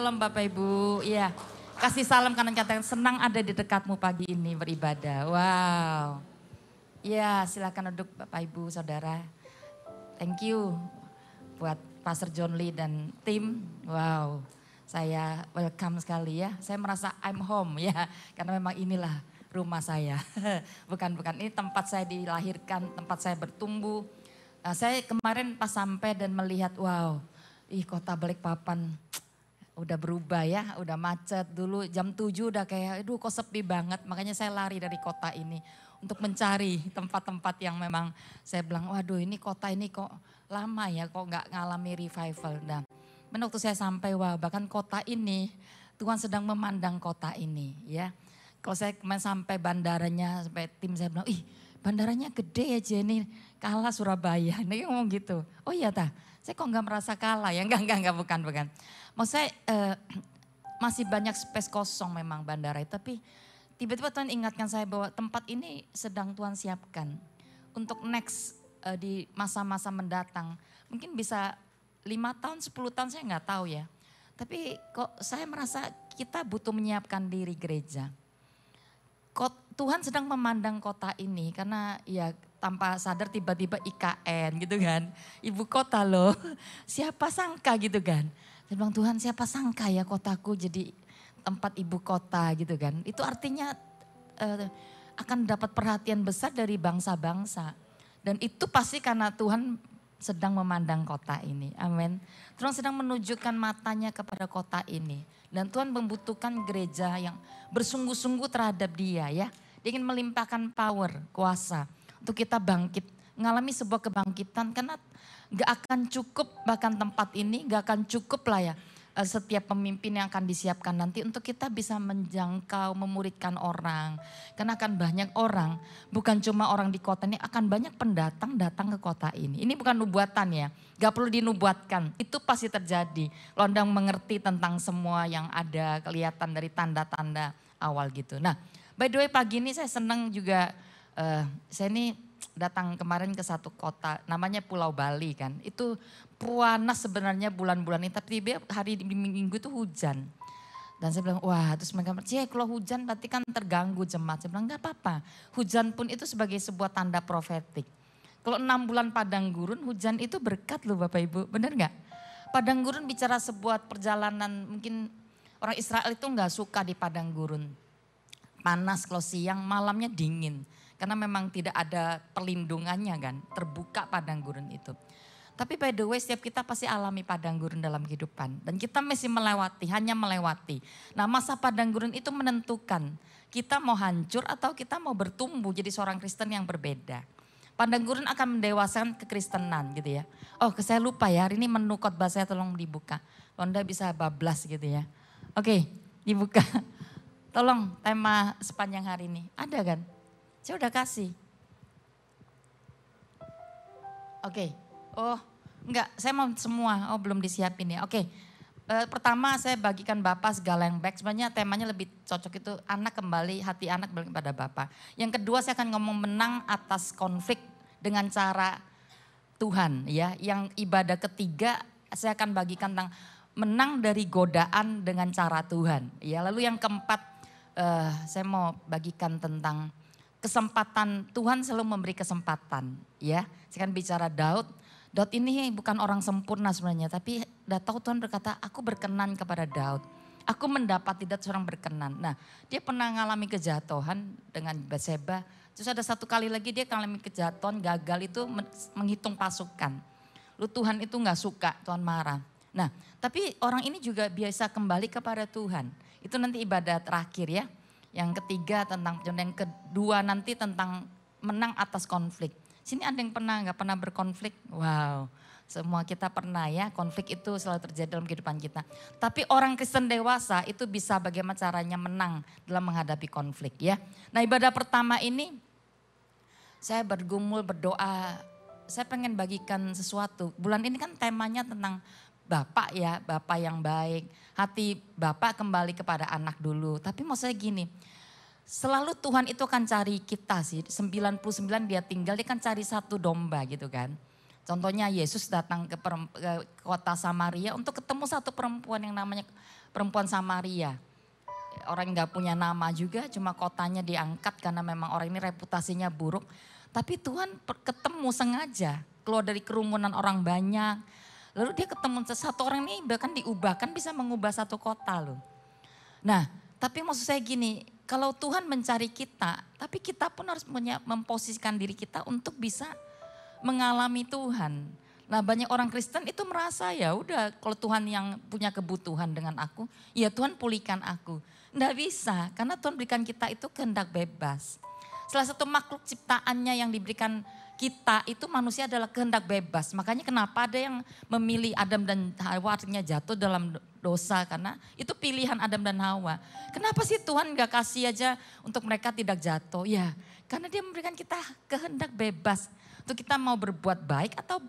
salam Bapak Ibu. Iya, kasih salam kanan katakan senang ada di dekatmu pagi ini beribadah. Wow. Iya, silakan duduk Bapak Ibu Saudara. Thank you buat Pastor John Lee dan tim. Wow, saya welcome sekali ya. Saya merasa I'm home ya, karena memang inilah rumah saya. Bukan, ini tempat saya dilahirkan, tempat saya bertumbuh. Nah, saya kemarin pas sampai dan melihat, wow, kota Balikpapan udah berubah ya, udah macet. Dulu jam 7 udah kayak, aduh kok sepi banget. Makanya saya lari dari kota ini untuk mencari tempat-tempat yang memang saya bilang, waduh ini kota ini kok lama ya, kok nggak ngalami revival. Nah, waktu saya sampai, wah bahkan kota ini, Tuhan sedang memandang kota ini ya. Kalau saya kemarin sampai bandaranya, sampai tim saya bilang, bandaranya gede aja ini, kalah Surabaya. Ini ngomong gitu, oh iya tah, saya kok nggak merasa kalah ya, enggak, bukan. Maksud saya masih banyak space kosong memang bandara itu, tapi tiba-tiba Tuhan ingatkan saya bahwa tempat ini sedang Tuhan siapkan untuk next di masa-masa mendatang. Mungkin bisa 5 tahun, 10 tahun saya nggak tahu ya. Tapi kok saya merasa kita butuh menyiapkan diri gereja. Tuhan sedang memandang kota ini karena ya tanpa sadar tiba-tiba IKN gitu kan. Ibu kota loh, siapa sangka gitu kan. Saya bilang Tuhan siapa sangka ya kotaku jadi tempat ibu kota gitu kan. Itu artinya akan dapat perhatian besar dari bangsa-bangsa. Dan itu pasti karena Tuhan sedang memandang kota ini. Amin. Tuhan sedang menunjukkan matanya kepada kota ini. Dan Tuhan membutuhkan gereja yang bersungguh-sungguh terhadap dia ya. Dia ingin melimpahkan power, kuasa untuk kita bangkit. Mengalami sebuah kebangkitan karena gak akan cukup bahkan tempat ini gak akan cukup lah ya. Setiap pemimpin yang akan disiapkan nanti untuk kita bisa menjangkau, memuridkan orang. Karena akan banyak orang, bukan cuma orang di kota ini, akan banyak pendatang datang ke kota ini. Ini bukan nubuatan ya, gak perlu dinubuatkan, itu pasti terjadi. Kalau Anda mengerti tentang semua yang ada, kelihatan dari tanda-tanda awal gitu. Nah, by the way pagi ini saya senang juga, saya ini datang kemarin ke satu kota, namanya Pulau Bali kan. Itu panas sebenarnya bulan-bulan ini, tapi hari minggu itu hujan. Dan saya bilang, wah terus mereka, kalau hujan berarti kan terganggu jemaat. Saya bilang, enggak apa-apa. Hujan pun itu sebagai sebuah tanda profetik. Kalau 6 bulan padang gurun, hujan itu berkat loh Bapak Ibu, benar enggak? Padang gurun bicara sebuah perjalanan, mungkin orang Israel itu enggak suka di padang gurun. Panas kalau siang, malamnya dingin. Karena memang tidak ada perlindungannya kan, terbuka padang gurun itu. Tapi by the way setiap kita pasti alami padang gurun dalam kehidupan. Dan kita mesti melewati, hanya melewati. Nah masa padang gurun itu menentukan kita mau hancur atau kita mau bertumbuh jadi seorang Kristen yang berbeda. Padang gurun akan mendewasakan kekristenan gitu ya. Oh saya lupa ya, hari ini menu khotbah saya tolong dibuka. Anda bisa bablas gitu ya. Oke, dibuka. Tolong tema sepanjang hari ini, ada kan? Saya udah kasih. Oke. Oh enggak, saya mau semua. Oh belum disiapin ya. Oke. Pertama saya bagikan Bapak segala yang baik. Sebenarnya temanya lebih cocok itu anak kembali, hati anak kembali kepada Bapak. Yang kedua saya akan ngomong menang atas konflik dengan cara Tuhan ya. Yang ibadah ketiga saya akan bagikan tentang menang dari godaan dengan cara Tuhan. Ya, lalu yang keempat saya mau bagikan tentang kesempatan. Tuhan selalu memberi kesempatan ya. Saya akan bicara Daud. Daud ini bukan orang sempurna sebenarnya, tapi tahu Tuhan berkata, aku berkenan kepada Daud. Aku mendapat tidak seorang berkenan. Nah, dia pernah mengalami kejatuhan dengan Batseba. Terus ada satu kali lagi dia mengalami kejatuhan, gagal itu menghitung pasukan. Lalu Tuhan itu nggak suka, Tuhan marah. Nah, tapi orang ini juga biasa kembali kepada Tuhan. Itu nanti ibadah terakhir ya. Yang ketiga tentang, yang kedua nanti tentang menang atas konflik. Sini ada yang pernah nggak pernah berkonflik? Wow, semua kita pernah ya, konflik itu selalu terjadi dalam kehidupan kita. Tapi orang Kristen dewasa itu bisa bagaimana caranya menang dalam menghadapi konflik ya. Nah ibadah pertama ini saya bergumul berdoa, saya pengen bagikan sesuatu. Bulan ini kan temanya tentang Bapak ya, Bapak yang baik. Hati Bapak kembali kepada anak dulu. Tapi mau saya gini, selalu Tuhan itu akan cari kita sih. 99 dia tinggal, dia kan cari satu domba gitu kan. Contohnya Yesus datang ke kota Samaria untuk ketemu satu perempuan yang namanya perempuan Samaria. Orang yang gak punya nama juga, cuma kotanya diangkat karena memang orang ini reputasinya buruk. Tapi Tuhan ketemu sengaja, keluar dari kerumunan orang banyak. Lalu dia ketemu satu orang ini bahkan diubahkan bisa mengubah satu kota loh. Nah, tapi maksud saya gini, kalau Tuhan mencari kita, tapi kita pun harus memposisikan diri kita untuk bisa mengalami Tuhan. Nah, banyak orang Kristen itu merasa ya udah kalau Tuhan yang punya kebutuhan dengan aku, ya Tuhan pulihkan aku. Nggak bisa, karena Tuhan berikan kita itu kehendak bebas. Salah satu makhluk ciptaannya yang diberikan kita itu manusia adalah kehendak bebas. Makanya kenapa ada yang memilih Adam dan Hawa artinya jatuh dalam dosa, karena itu pilihan Adam dan Hawa. Kenapa sih Tuhan gak kasih aja untuk mereka tidak jatuh? Ya karena dia memberikan kita kehendak bebas. Untuk kita mau berbuat baik atau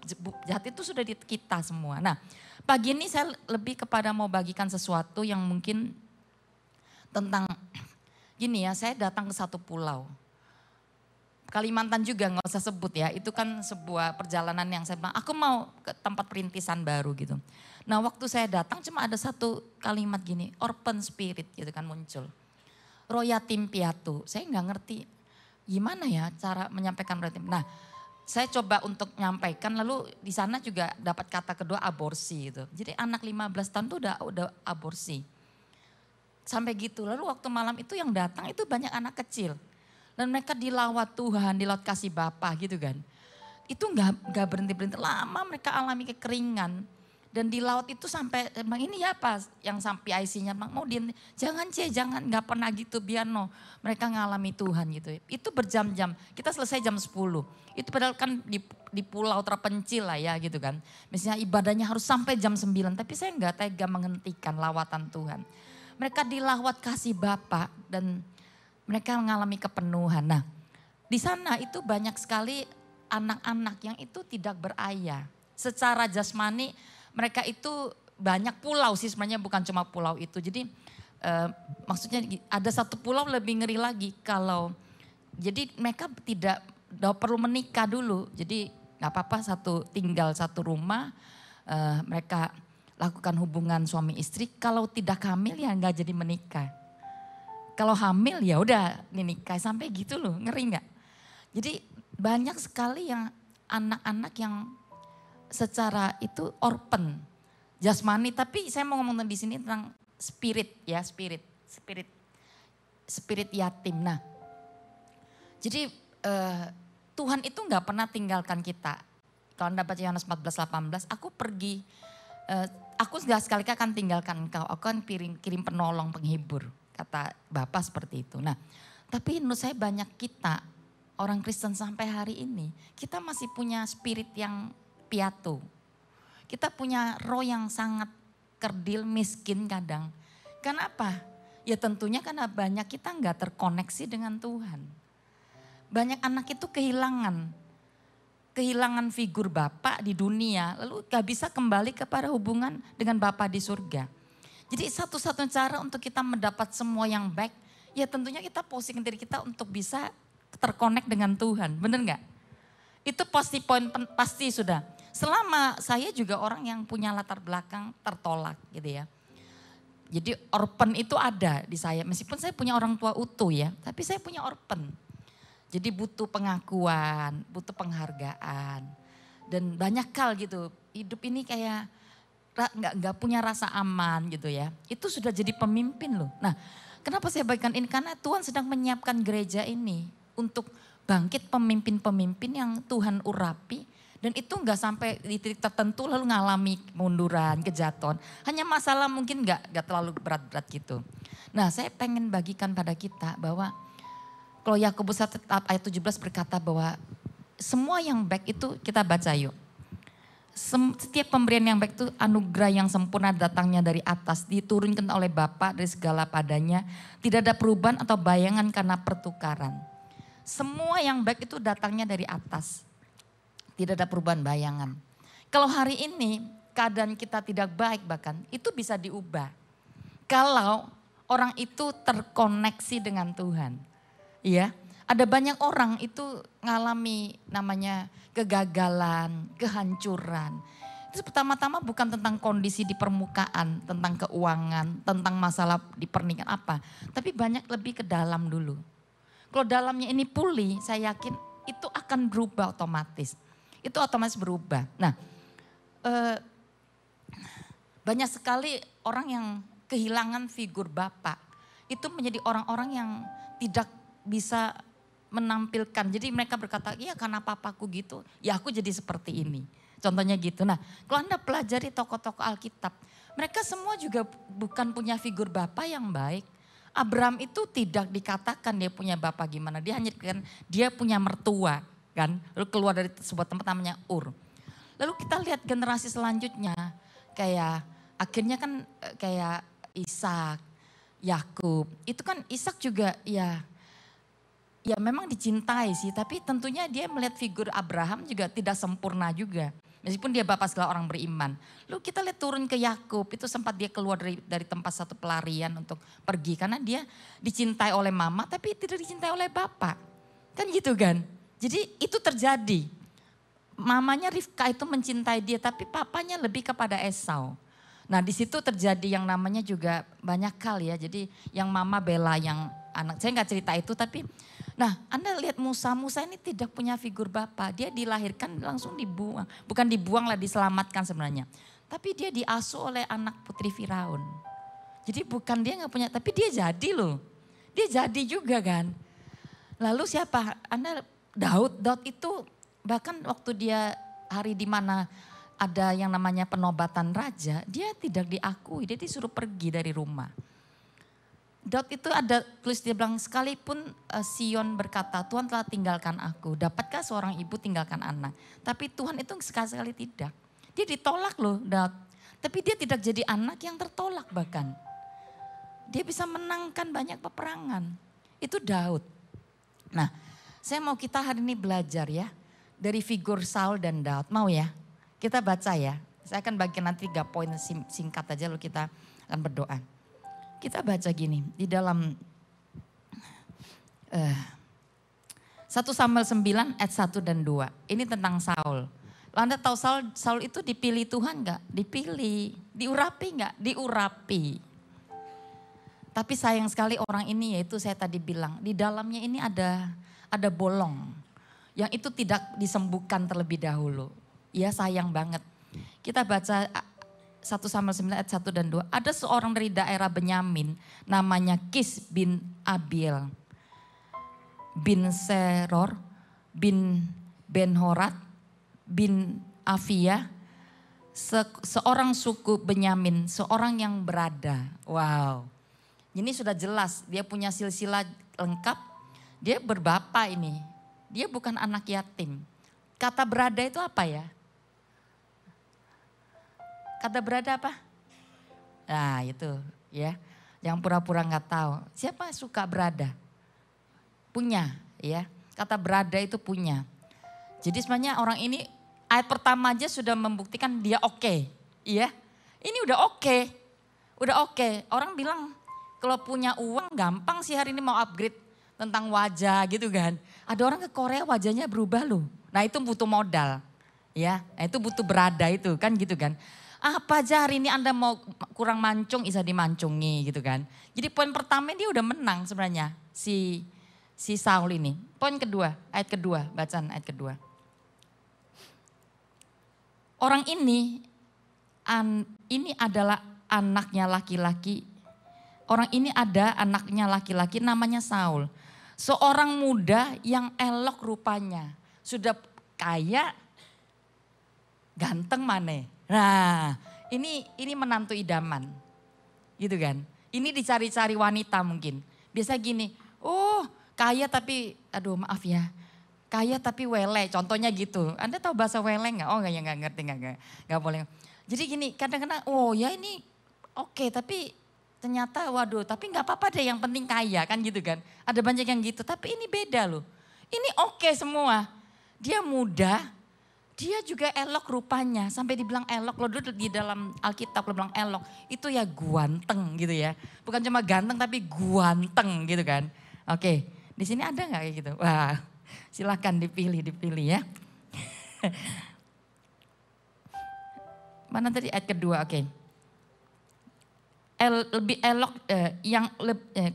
jahat itu sudah di kita semua. Nah pagi ini saya lebih kepada mau bagikan sesuatu yang mungkin tentang gini ya, saya datang ke satu pulau. Kalimantan juga nggak usah sebut ya, itu kan sebuah perjalanan yang saya bilang, aku mau ke tempat perintisan baru gitu. Nah waktu saya datang cuma ada satu kalimat gini, orphan spirit gitu kan muncul. Royatim piatu, saya nggak ngerti gimana ya cara menyampaikan royatim. Nah saya coba untuk menyampaikan, lalu di sana juga dapat kata kedua aborsi gitu. Jadi anak 15 tahun tuh udah aborsi. Sampai gitu, lalu waktu malam itu yang datang itu banyak anak kecil. Dan mereka dilawat Tuhan, dilawat kasih Bapa gitu kan. Itu nggak berhenti-berhenti, lama mereka alami kekeringan. Dan di laut itu sampai, emang ini ya apa yang sampai IC-nya, mau jangan jangan, nggak pernah gitu biar no. Mereka ngalami Tuhan gitu. Itu berjam-jam, kita selesai jam 10. Itu padahal kan di pulau terpencil lah ya gitu kan. Misalnya ibadahnya harus sampai jam 9, tapi saya nggak tega menghentikan lawatan Tuhan. Mereka dilawat kasih Bapa dan mereka mengalami kepenuhan. Nah di sana itu banyak sekali anak-anak yang itu tidak berayah. Secara jasmani mereka itu banyak pulau sih sebenarnya, bukan cuma pulau itu. Jadi maksudnya ada satu pulau lebih ngeri lagi kalau jadi mereka tidak perlu menikah dulu. Jadi gak apa-apa tinggal satu rumah, mereka lakukan hubungan suami istri. Kalau tidak hamil ya gak jadi menikah. Kalau hamil ya udah nikah, sampai gitu loh, ngeri nggak? Jadi banyak sekali yang anak-anak yang secara itu orphan, jasmani. Tapi saya mau ngomong di sini tentang spirit ya, spirit yatim. Nah, jadi Tuhan itu nggak pernah tinggalkan kita. Kalau Anda baca Yohanes 14:18, aku pergi, aku nggak sekali-kali akan tinggalkan engkau, aku akan kirim penolong, penghibur. Kata Bapak seperti itu. Nah, tapi menurut saya banyak kita, orang Kristen sampai hari ini, kita masih punya spirit yang piatu. Kita punya roh yang sangat kerdil, miskin kadang. Kenapa? Ya tentunya karena banyak kita nggak terkoneksi dengan Tuhan. Banyak anak itu kehilangan figur Bapak di dunia, lalu gak bisa kembali kepada hubungan dengan Bapak di surga. Jadi satu-satunya cara untuk kita mendapat semua yang baik, ya tentunya kita posisikan diri kita untuk bisa terkonek dengan Tuhan, bener nggak? Itu pasti sudah. Selama saya juga orang yang punya latar belakang tertolak gitu ya. Jadi orphan itu ada di saya, meskipun saya punya orang tua utuh ya, tapi saya punya orphan. Jadi butuh pengakuan, butuh penghargaan, dan banyak hal gitu. Hidup ini kayak nggak punya rasa aman gitu ya. Itu sudah jadi pemimpin loh. Nah, kenapa saya bagikan ini? Karena Tuhan sedang menyiapkan gereja ini untuk bangkit pemimpin-pemimpin yang Tuhan urapi. Dan itu nggak sampai di titik tertentu lalu ngalami kemunduran, kejatuhan. Hanya masalah mungkin nggak terlalu berat-berat gitu. Nah, saya pengen bagikan pada kita bahwa kalau Yakobus 1 ayat 17 berkata bahwa semua yang baik itu kita baca yuk. Setiap pemberian yang baik itu anugerah yang sempurna datangnya dari atas, diturunkan oleh Bapa dari segala padanya, tidak ada perubahan atau bayangan karena pertukaran. Semua yang baik itu datangnya dari atas, tidak ada perubahan bayangan. Kalau hari ini keadaan kita tidak baik bahkan, itu bisa diubah. Kalau orang itu terkoneksi dengan Tuhan. Ya, ada banyak orang itu ngalami namanya kegagalan, kehancuran. Itu pertama-tama bukan tentang kondisi di permukaan, tentang keuangan, tentang masalah di pernikahan apa. Tapi banyak lebih ke dalam dulu. Kalau dalamnya ini pulih, saya yakin itu akan berubah otomatis. Itu otomatis berubah. Nah, banyak sekali orang yang kehilangan figur bapak. Itu menjadi orang-orang yang tidak bisa menampilkan. Jadi mereka berkata, iya karena papaku gitu, ya aku jadi seperti ini. Contohnya gitu. Nah, kalau Anda pelajari tokoh-tokoh Alkitab, mereka semua juga bukan punya figur bapak yang baik. Abraham itu tidak dikatakan dia punya bapak gimana, dia hanya dikatakan dia punya mertua kan. Lalu keluar dari sebuah tempat namanya Ur. Lalu kita lihat generasi selanjutnya kayak akhirnya kan kayak Ishak, Yakub. Itu kan Ishak juga ya memang dicintai sih, tapi tentunya dia melihat figur Abraham juga tidak sempurna juga. Meskipun dia bapak segala orang beriman. Lalu kita lihat turun ke Yakub, itu sempat dia keluar dari tempat satu pelarian untuk pergi. Karena dia dicintai oleh mama tapi tidak dicintai oleh bapak. Kan gitu kan. Jadi itu terjadi. Mamanya Rifka itu mencintai dia tapi papanya lebih kepada Esau. Nah di situ terjadi yang namanya juga banyak hal ya. Jadi yang mama bela yang anak, saya nggak cerita itu tapi nah Anda lihat Musa ini tidak punya figur bapak. Dia dilahirkan langsung dibuang. Bukan dibuang lah, diselamatkan sebenarnya. Tapi dia diasuh oleh anak putri Firaun. Jadi bukan dia nggak punya, tapi dia jadi loh. Dia jadi juga kan. Lalu siapa? Daud itu bahkan waktu dia hari di mana ada yang namanya penobatan raja, dia tidak diakui, dia disuruh pergi dari rumah. Daud itu ada tulis dia bilang sekalipun Sion berkata Tuhan telah tinggalkan aku. Dapatkah seorang ibu tinggalkan anak? Tapi Tuhan itu sekali-sekali tidak. Dia ditolak loh Daud. Tapi dia tidak jadi anak yang tertolak bahkan. Dia bisa menangkan banyak peperangan. Itu Daud. Nah saya mau kita hari ini belajar ya. Dari figur Saul dan Daud. Mau ya? Kita baca ya. Saya akan bagi nanti 3 poin singkat aja lalu kita akan berdoa. Kita baca gini di dalam 1 Samuel 9 ayat 1 dan 2. Ini tentang Saul. Lalu Anda tahu Saul itu dipilih Tuhan enggak? Dipilih. Diurapi enggak? Diurapi. Tapi sayang sekali orang ini yaitu saya tadi bilang di dalamnya ini ada bolong. Yang itu tidak disembuhkan terlebih dahulu. Ya sayang banget. Kita baca 1 Samuel 9 ayat 1 dan 2. Ada seorang dari daerah Benyamin namanya Kis bin Abiel. Bin Seror, bin Ben-Horat, bin Afia. Seorang suku Benyamin, seorang yang berada. Wow. Ini sudah jelas dia punya silsilah lengkap. Dia berbapa ini. Dia bukan anak yatim. Kata berada itu apa ya? Kata berada apa? Nah itu ya, yang pura-pura nggak tahu. Siapa suka berada? Punya ya, kata berada itu punya. Jadi sebenarnya orang ini ayat pertama aja sudah membuktikan dia oke. Iya, ini udah oke. Udah oke. Orang bilang kalau punya uang gampang sih hari ini mau upgrade tentang wajah gitu kan. Ada orang ke Korea wajahnya berubah loh. Nah itu butuh modal. Ya, nah, itu butuh berada itu kan gitu kan. Apa aja hari ini Anda mau kurang mancung bisa dimancungi gitu kan. Jadi poin pertama dia udah menang sebenarnya si Saul ini. Poin kedua, ayat kedua, bacaan ayat kedua. Orang ini adalah anaknya laki-laki. Orang ini ada anaknya laki-laki namanya Saul. Seorang muda yang elok rupanya. Sudah kaya, ganteng mana? Nah, ini menantu idaman. Gitu kan. Ini dicari-cari wanita mungkin. Biasa gini, oh kaya tapi, aduh maaf ya. Kaya tapi wele, contohnya gitu. Anda tahu bahasa wele enggak? Oh enggak ngerti, enggak boleh. Jadi gini, kadang-kadang oh ya ini oke, tapi ternyata waduh, tapi enggak apa-apa deh yang penting kaya kan gitu kan. Ada banyak yang gitu, tapi ini beda loh. Ini oke semua. Dia muda, dia juga elok rupanya, sampai dibilang elok. Lo dulu di dalam Alkitab lo bilang elok, itu ya guanteng gitu ya. Bukan cuma ganteng tapi guanteng gitu kan. Oke, di sini ada nggak kayak gitu? Wah, silakan dipilih ya. Mana tadi ayat kedua, oke. Lebih elok,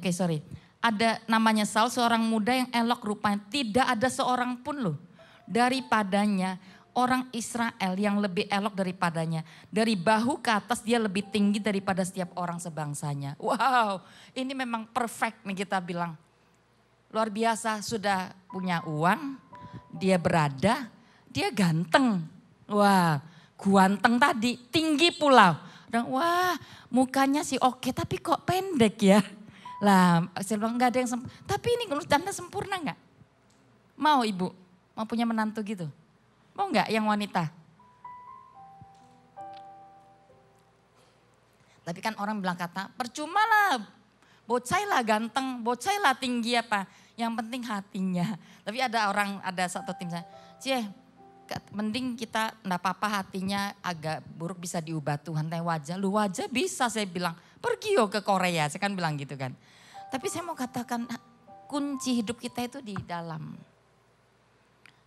sorry. Ada namanya Saul, seorang muda yang elok rupanya. Tidak ada seorang pun loh daripadanya orang Israel yang lebih elok daripadanya. Dari bahu ke atas dia lebih tinggi daripada setiap orang sebangsanya. Wow, ini memang perfect nih kita bilang. Luar biasa, sudah punya uang, dia berada, dia ganteng. Wah, ganteng tadi, tinggi pula. Dan wah, mukanya sih oke, tapi kok pendek ya. Lah, saya bilang enggak ada yang sempurna. Tapi ini menurut Anda sempurna enggak? Mau ibu? Mau punya menantu gitu? Mau enggak yang wanita? Tapi kan orang bilang kata, percuma lah, bocai lah ganteng, bocai lah tinggi apa. Yang penting hatinya. Tapi ada satu tim saya, mending kita enggak apa-apa hatinya agak buruk bisa diubah Tuhan. Tapi wajah bisa saya bilang, pergi ke Korea, saya kan bilang gitu kan. Tapi saya mau katakan kunci hidup kita itu di dalam.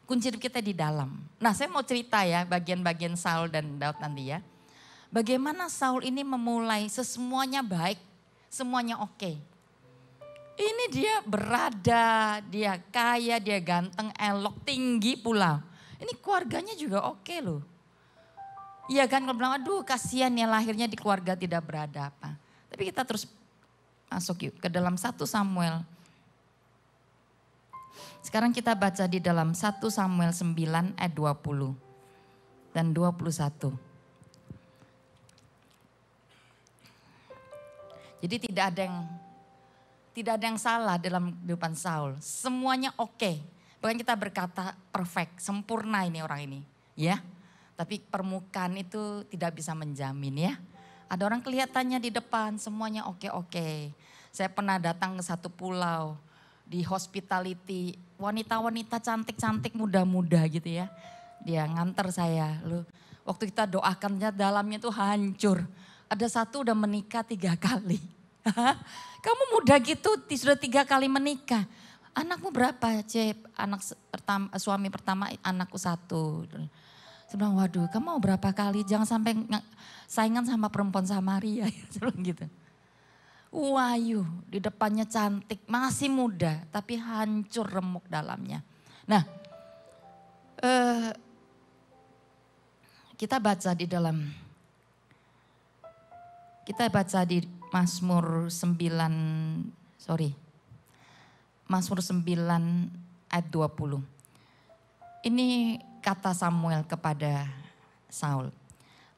Kunci hidup kita di dalam. Nah saya mau cerita ya bagian-bagian Saul dan Daud nanti ya. Bagaimana Saul ini memulai semuanya baik, semuanya oke. Ini dia berada, dia kaya, dia ganteng, elok, tinggi pula. Ini keluarganya juga oke loh. Iya kan kalau bilang aduh kasihan ya lahirnya di keluarga tidak berada apa. Tapi kita terus masuk yuk ke dalam 1 Samuel. Sekarang kita baca di dalam 1 Samuel 9 ayat 20 dan 21. Jadi tidak ada yang salah dalam kehidupan Saul. Semuanya oke. Bahkan kita berkata perfect, sempurna ini orang ini. Ya, tapi permukaan itu tidak bisa menjamin ya. Ada orang kelihatannya di depan semuanya oke-oke. Saya pernah datang ke satu pulau di hospitality. Wanita-wanita cantik-cantik muda-muda gitu ya. Dia nganter saya. Loh, waktu kita doakannya dalamnya tuh hancur. Ada satu udah menikah 3 kali. Kamu muda gitu sudah 3 kali menikah. Anakmu berapa Cep? Suami pertama anakku 1. Saya bilang waduh kamu mau berapa kali jangan sampai saingan sama perempuan Samaria. Saya bilang gitu. Wahyu di depannya cantik masih muda tapi hancur remuk dalamnya. Nah kita baca di Mazmur 9 ayat 20. Ini kata Samuel kepada Saul.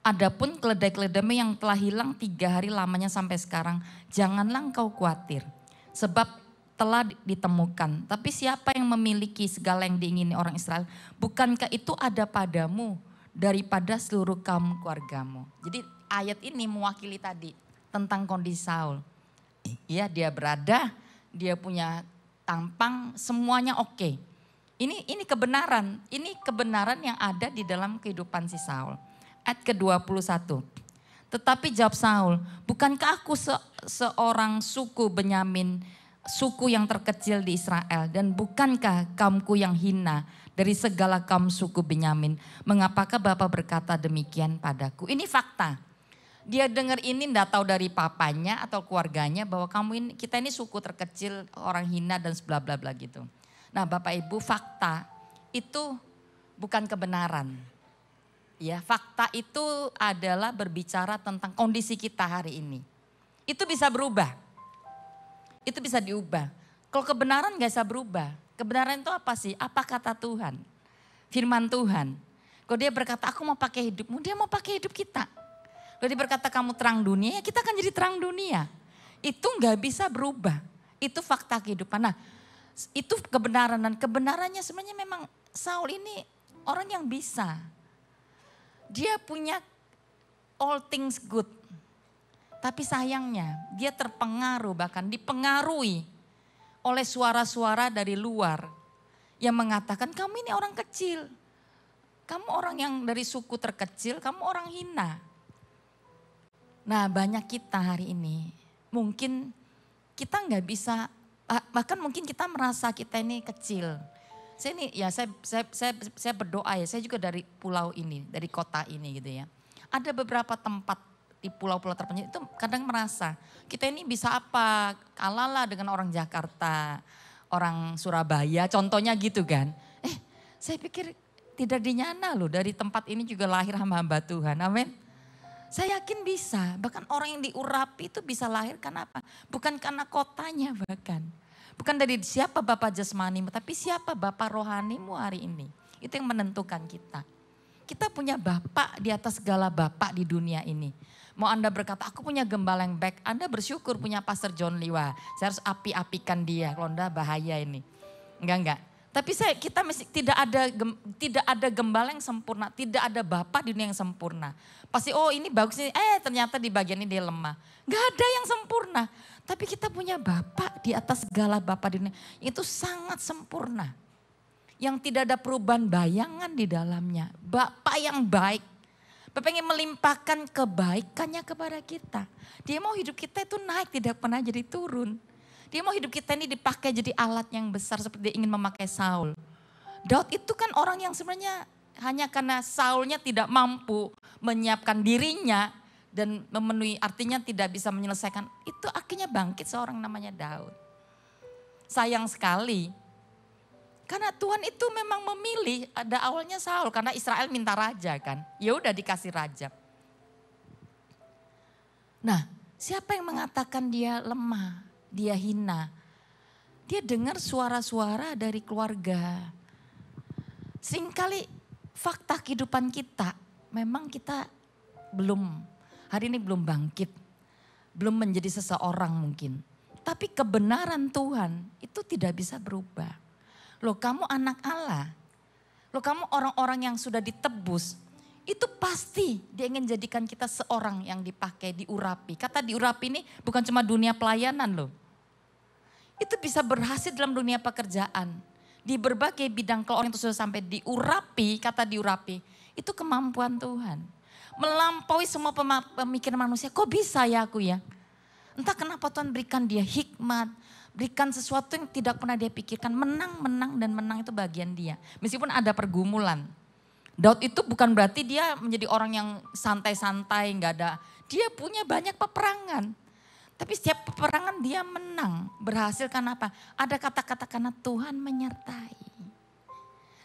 Adapun keledai-keledaimu yang telah hilang 3 hari lamanya sampai sekarang, janganlah engkau khawatir. Sebab telah ditemukan. Tapi siapa yang memiliki segala yang diingini orang Israel, bukankah itu ada padamu daripada seluruh kaum keluargamu. Jadi ayat ini mewakili tadi tentang kondisi Saul. Ya, dia berada, dia punya tampang, semuanya oke. Ini kebenaran yang ada di dalam kehidupan si Saul. Ayat ke-21. Tetapi jawab Saul, bukankah aku seorang suku Benyamin, suku yang terkecil di Israel, dan bukankah kaumku yang hina dari segala kaum suku Benyamin? Mengapakah Bapak berkata demikian padaku? Ini fakta. Dia dengar ini enggak tahu dari papanya atau keluarganya bahwa kita ini suku terkecil, orang hina dan bla bla bla gitu. Nah, Bapak Ibu, fakta itu bukan kebenaran. Ya, fakta itu adalah berbicara tentang kondisi kita hari ini. Itu bisa berubah. Itu bisa diubah. Kalau kebenaran gak bisa berubah. Kebenaran itu apa sih? Apa kata Tuhan? Firman Tuhan. Kalau dia berkata aku mau pakai hidupmu, dia mau pakai hidup kita. Kalau dia berkata kamu terang dunia, ya kita akan jadi terang dunia. Itu gak bisa berubah. Itu fakta kehidupan. Nah, itu kebenaran dan kebenarannya sebenarnya memang Saul ini orang yang bisa. Dia punya all things good. Tapi sayangnya dia terpengaruh bahkan dipengaruhi oleh suara-suara dari luar yang mengatakan kamu ini orang kecil. Kamu orang yang dari suku terkecil, kamu orang hina. Nah banyak kita hari ini mungkin kita nggak bisa, bahkan mungkin kita merasa kita ini kecil. Saya berdoa ya, saya juga dari pulau ini, dari kota ini gitu ya. Ada beberapa tempat di pulau-pulau terpencil itu kadang merasa kita ini bisa apa, kalah lah dengan orang Jakarta, orang Surabaya, contohnya gitu kan. Saya pikir tidak dinyana loh, dari tempat ini juga lahir hamba-hamba Tuhan, amin. Saya yakin bisa, bahkan orang yang diurapi itu bisa lahir karena apa? Bukan karena kotanya bahkan. Bukan dari siapa Bapak jasmanimu, tapi siapa Bapak rohanimu hari ini. Itu yang menentukan kita. Kita punya Bapak di atas segala Bapak di dunia ini. Mau Anda berkata, aku punya gembala yang baik, Anda bersyukur punya Pastor John Liwa. Saya harus api-apikan dia, kalau enggak bahaya ini. Enggak. Tapi kita mesti tidak ada gembala yang sempurna, tidak ada Bapak di dunia yang sempurna. Pasti ini bagus nih, ternyata di bagian ini dia lemah. Gak ada yang sempurna. Tapi kita punya Bapak di atas segala Bapak di dunia, itu sangat sempurna. Yang tidak ada perubahan bayangan di dalamnya. Bapak yang baik. Bapak ingin melimpahkan kebaikannya kepada kita. Dia mau hidup kita itu naik, tidak pernah jadi turun. Dia mau hidup kita ini dipakai jadi alat yang besar seperti dia ingin memakai Saul. Daud itu kan orang yang sebenarnya hanya karena Saulnya tidak mampu menyiapkan dirinya dan memenuhi, artinya tidak bisa menyelesaikan. Itu akhirnya bangkit seorang namanya Daud. Sayang sekali. Karena Tuhan itu memang memilih, ada awalnya Saul karena Israel minta raja kan. Ya udah dikasih raja. Nah, siapa yang mengatakan dia lemah? Dia hina. Dia dengar suara-suara dari keluarga. Seringkali fakta kehidupan kita, memang kita hari ini belum bangkit. Belum menjadi seseorang mungkin. Tapi kebenaran Tuhan itu tidak bisa berubah. Loh kamu anak Allah. Loh kamu orang-orang yang sudah ditebus. Itu pasti dia ingin jadikan kita seorang yang dipakai, diurapi. Kata diurapi ini bukan cuma dunia pelayanan loh. Itu bisa berhasil dalam dunia pekerjaan. Di berbagai bidang kalau orang itu sudah sampai diurapi, kata diurapi. Itu kemampuan Tuhan. Melampaui semua pemikiran manusia, kok bisa ya aku ya? Entah kenapa Tuhan berikan dia hikmat. Berikan sesuatu yang tidak pernah dia pikirkan. Menang dan menang itu bagian dia. Meskipun ada pergumulan. Daud itu bukan berarti dia menjadi orang yang santai-santai, nggak ada. Dia punya banyak peperangan. Tapi setiap peperangan dia menang. Berhasil karena apa? Ada kata-kata karena Tuhan menyertai.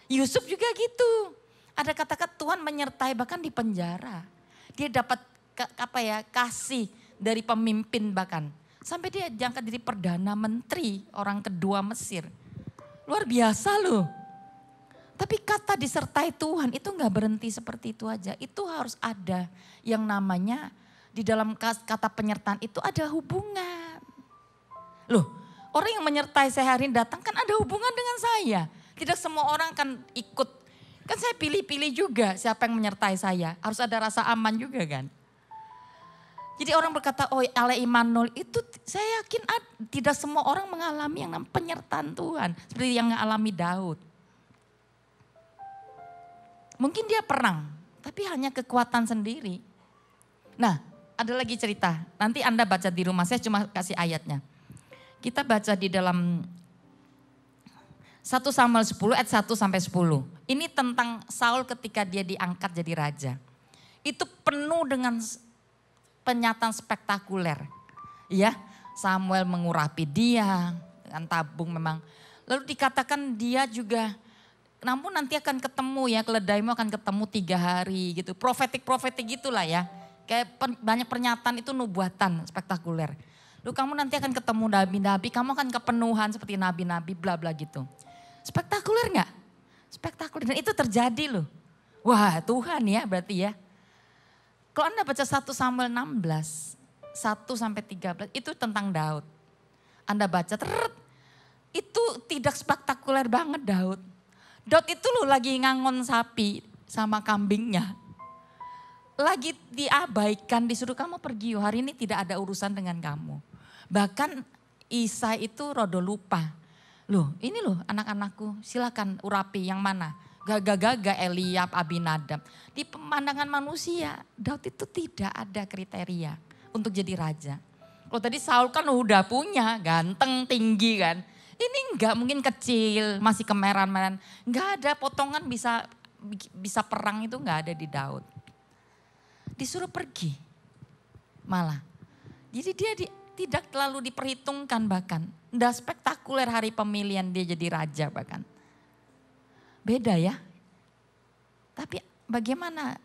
Yusuf juga gitu. Ada kata-kata Tuhan menyertai bahkan di penjara. Dia dapat kasih dari pemimpin bahkan. Sampai dia diangkat jadi perdana menteri orang kedua Mesir. Luar biasa loh. Tapi kata disertai Tuhan itu gak berhenti seperti itu aja. Itu harus ada yang namanya di dalam kata penyertaan itu ada hubungan. Loh, orang yang menyertai saya hari ini datang kan ada hubungan dengan saya. Tidak semua orang kan ikut. Kan saya pilih-pilih juga siapa yang menyertai saya. Harus ada rasa aman juga kan. Jadi orang berkata, Allah Immanuel itu saya yakin tidak semua orang mengalami yang namanya penyertaan Tuhan. Seperti yang mengalami Daud. Mungkin dia perang, tapi hanya kekuatan sendiri. Nah, ada lagi cerita, nanti Anda baca di rumah, saya cuma kasih ayatnya. Kita baca di dalam 1 Samuel 10 ayat 1 sampai 10. Ini tentang Saul ketika dia diangkat jadi raja. Itu penuh dengan penyataan spektakuler. Ya, Samuel mengurapi dia dengan tabung memang. Lalu dikatakan dia juga, namun nanti akan ketemu ya, keledaimu akan ketemu 3 hari gitu. Profetik gitulah ya. Kayak banyak pernyataan itu nubuatan spektakuler. Lalu kamu nanti akan ketemu nabi-nabi, kamu akan kepenuhan seperti nabi-nabi bla bla gitu. Spektakuler gak? Spektakuler, dan itu terjadi loh. Wah Tuhan ya berarti ya. Kalau Anda baca 1 Samuel 16, 1 sampai 13 itu tentang Daud. Anda baca itu tidak spektakuler banget Daud. Daud itu loh lagi ngangon sapi sama kambingnya. Lagi diabaikan, disuruh kamu pergi, hari ini tidak ada urusan dengan kamu. Bahkan Isai itu rodo lupa. Loh ini loh anak-anakku silakan urapi yang mana. Gaga-gaga Eliab, Abinadab. Di pemandangan manusia Daud itu tidak ada kriteria untuk jadi raja. Kalau tadi Saul kan udah punya, ganteng, tinggi kan. Ini enggak, mungkin kecil, masih kemeran-meran. Enggak ada potongan bisa perang itu enggak ada di Daud. disuruh pergi malah. Jadi dia tidak terlalu diperhitungkan bahkan. Udah spektakuler hari pemilihan dia jadi raja bahkan. Beda ya. Tapi bagaimana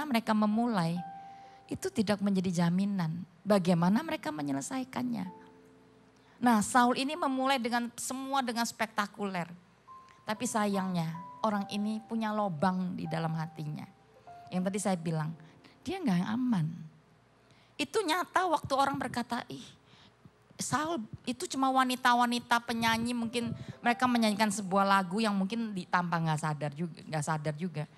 mereka memulai, itu tidak menjadi jaminan. Bagaimana mereka menyelesaikannya. Nah, Saul ini memulai dengan spektakuler. Tapi sayangnya orang ini punya lobang di dalam hatinya. Yang tadi saya bilang, dia gak aman. Itu nyata waktu orang berkata, Saul itu cuma wanita-wanita penyanyi, mungkin mereka menyanyikan sebuah lagu yang mungkin tanpa gak sadar juga.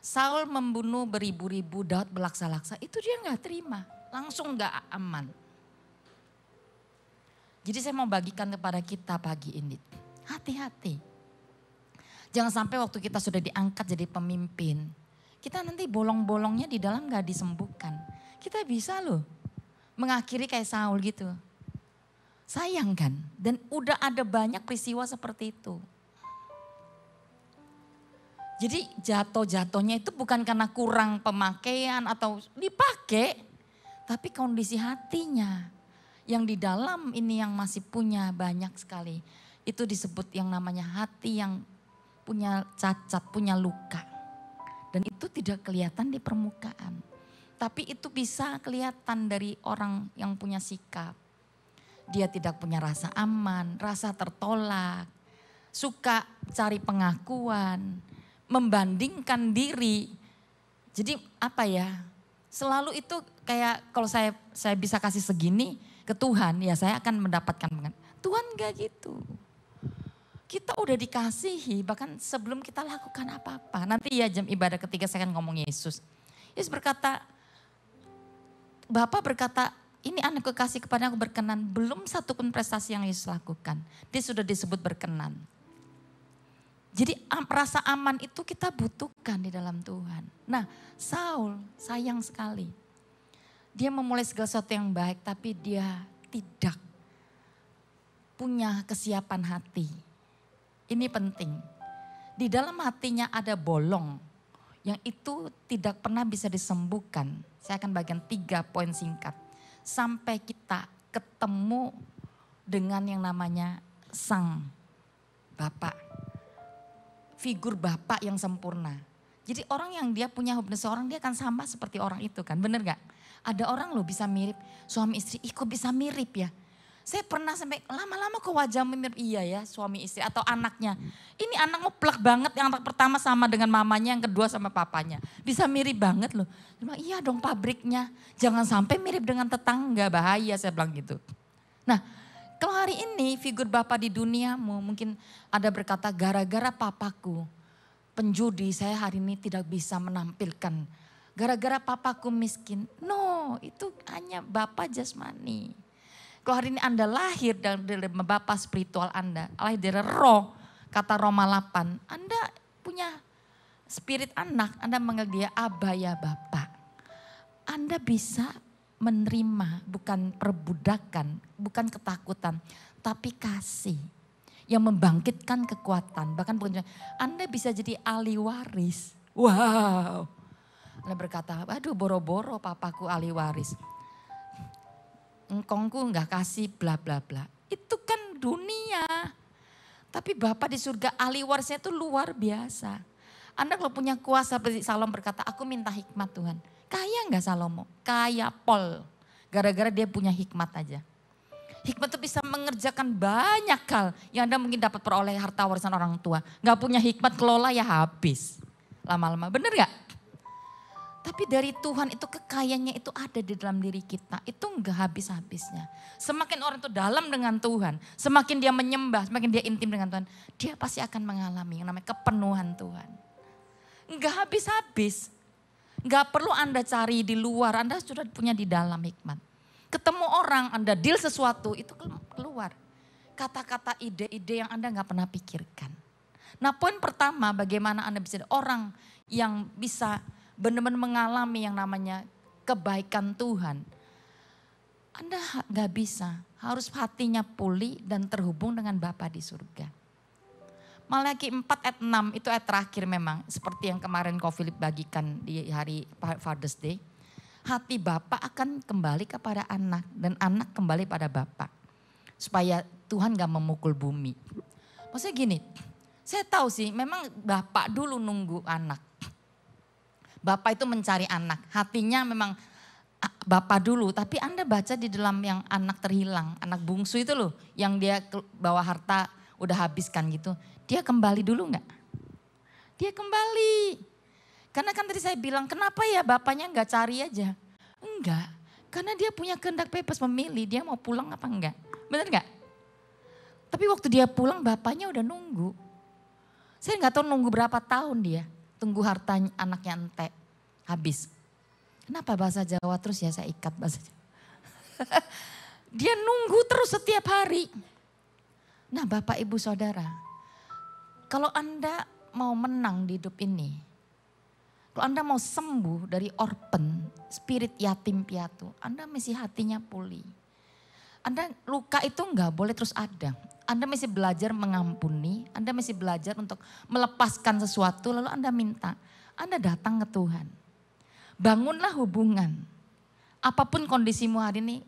Saul membunuh beribu-ribu, Daud berlaksa-laksa, itu dia gak terima, langsung gak aman. Jadi saya mau bagikan kepada kita pagi ini, hati-hati. Jangan sampai waktu kita sudah diangkat jadi pemimpin, kita nanti bolong-bolongnya di dalam gak disembuhkan. Kita bisa loh mengakhiri kayak Saul gitu. Sayang kan? Dan udah ada banyak peristiwa seperti itu. Jadi jatuh-jatuhnya itu bukan karena kurang pemakaian atau dipakai. Tapi kondisi hatinya. Yang di dalam ini yang masih punya banyak sekali. Itu disebut yang namanya hati yang punya cacat, punya luka. Dan itu tidak kelihatan di permukaan. Tapi itu bisa kelihatan dari orang yang punya sikap. Dia tidak punya rasa aman, rasa tertolak. Suka cari pengakuan, membandingkan diri. Jadi apa ya, selalu itu kayak kalau saya bisa kasih segini ke Tuhan, ya saya akan mendapatkan. Tuhan gak gitu. Kita udah dikasihi bahkan sebelum kita lakukan apa-apa. Nanti ya jam ibadah ketiga saya akan ngomong Yesus. Yesus berkata, Bapa berkata, ini anak kekasih kepada aku berkenan. Belum satu pun prestasi yang Yesus lakukan. Dia sudah disebut berkenan. Jadi rasa aman itu kita butuhkan di dalam Tuhan. Nah, Saul sayang sekali. Dia memulai segala sesuatu yang baik tapi dia tidak punya kesiapan hati. Ini penting. Di dalam hatinya ada bolong yang itu tidak pernah bisa disembuhkan. Saya akan bagikan 3 poin singkat. Sampai kita ketemu dengan yang namanya Sang Bapak. Figur Bapak yang sempurna. Jadi orang yang dia punya hubungan seorang dia akan sama seperti orang itu kan, bener gak? Ada orang loh bisa mirip suami istri, kok bisa mirip ya? Saya pernah sampai lama-lama kok wajahmu mirip, iya ya suami istri atau anaknya. Ini anakmu plek banget, yang anak pertama sama dengan mamanya, yang kedua sama papanya. Bisa mirip banget loh. Cuma iya dong pabriknya, jangan sampai mirip dengan tetangga, bahaya saya bilang gitu. Nah kalau hari ini figur Bapak di duniamu mungkin ada berkata gara-gara papaku penjudi saya hari ini tidak bisa menampilkan. Gara-gara papaku miskin. No, itu hanya Bapak jasmani. Kalau hari ini Anda lahir dari Bapak spiritual Anda, lahir dari roh, kata Roma 8, Anda punya spirit anak, Anda mengenal dia Abba ya Bapak. Anda bisa menerima bukan perbudakan, bukan ketakutan, tapi kasih yang membangkitkan kekuatan. Bahkan bukan Anda bisa jadi ahli waris. Wow. Anda berkata, aduh boro-boro papaku ahli waris. Engkongku gak kasih bla bla bla. Itu kan dunia. Tapi Bapak di surga ahli warisnya itu luar biasa. Anda kalau punya kuasa seperti Salomo berkata, aku minta hikmat Tuhan. Kaya gak Salomo? Kaya pol. Gara-gara dia punya hikmat aja. Hikmat itu bisa mengerjakan banyak hal yang Anda mungkin dapat peroleh harta warisan orang tua. Gak punya hikmat kelola ya habis. Lama-lama, bener gak? Tapi dari Tuhan itu kekayaannya itu ada di dalam diri kita. Itu enggak habis-habisnya. Semakin orang itu dalam dengan Tuhan. Semakin dia menyembah, semakin dia intim dengan Tuhan. Dia pasti akan mengalami yang namanya kepenuhan Tuhan. Enggak habis-habis. Enggak perlu Anda cari di luar, Anda sudah punya di dalam hikmat. Ketemu orang, Anda deal sesuatu, itu keluar. Kata-kata ide-ide yang Anda enggak pernah pikirkan. Nah poin pertama bagaimana Anda bisa orang yang bisa benar-benar mengalami yang namanya kebaikan Tuhan. Anda gak bisa, harus hatinya pulih dan terhubung dengan Bapa di surga. Malaki 4 ayat 6 itu ayat terakhir memang. Seperti yang kemarin Ko Philip bagikan di hari Father's Day. Hati Bapa akan kembali kepada anak dan anak kembali pada Bapa. Supaya Tuhan gak memukul bumi. Maksudnya gini, saya tahu sih memang Bapak dulu nunggu anak. Bapak itu mencari anak, hatinya memang Bapak dulu. Tapi Anda baca di dalam yang anak terhilang, anak bungsu itu loh. Yang dia bawa harta udah habiskan gitu. Dia kembali dulu gak? Dia kembali. Karena kan tadi saya bilang, kenapa ya bapaknya nggak cari aja? Enggak, karena dia punya kehendak bebas memilih, dia mau pulang apa enggak. Benar enggak? Tapi waktu dia pulang bapaknya udah nunggu. Saya nggak tahu nunggu berapa tahun dia, tunggu hartanya anaknya ente habis. Kenapa bahasa Jawa terus ya saya ikat bahasa Jawa. Dia nunggu terus setiap hari. Nah Bapak Ibu Saudara, kalau Anda mau menang di hidup ini, kalau Anda mau sembuh dari orphan, spirit yatim piatu, Anda mesti hatinya pulih. Anda luka itu enggak boleh terus ada. Anda mesti belajar mengampuni, Anda mesti belajar untuk melepaskan sesuatu lalu Anda minta. Anda datang ke Tuhan. Bangunlah hubungan. Apapun kondisimu hari ini,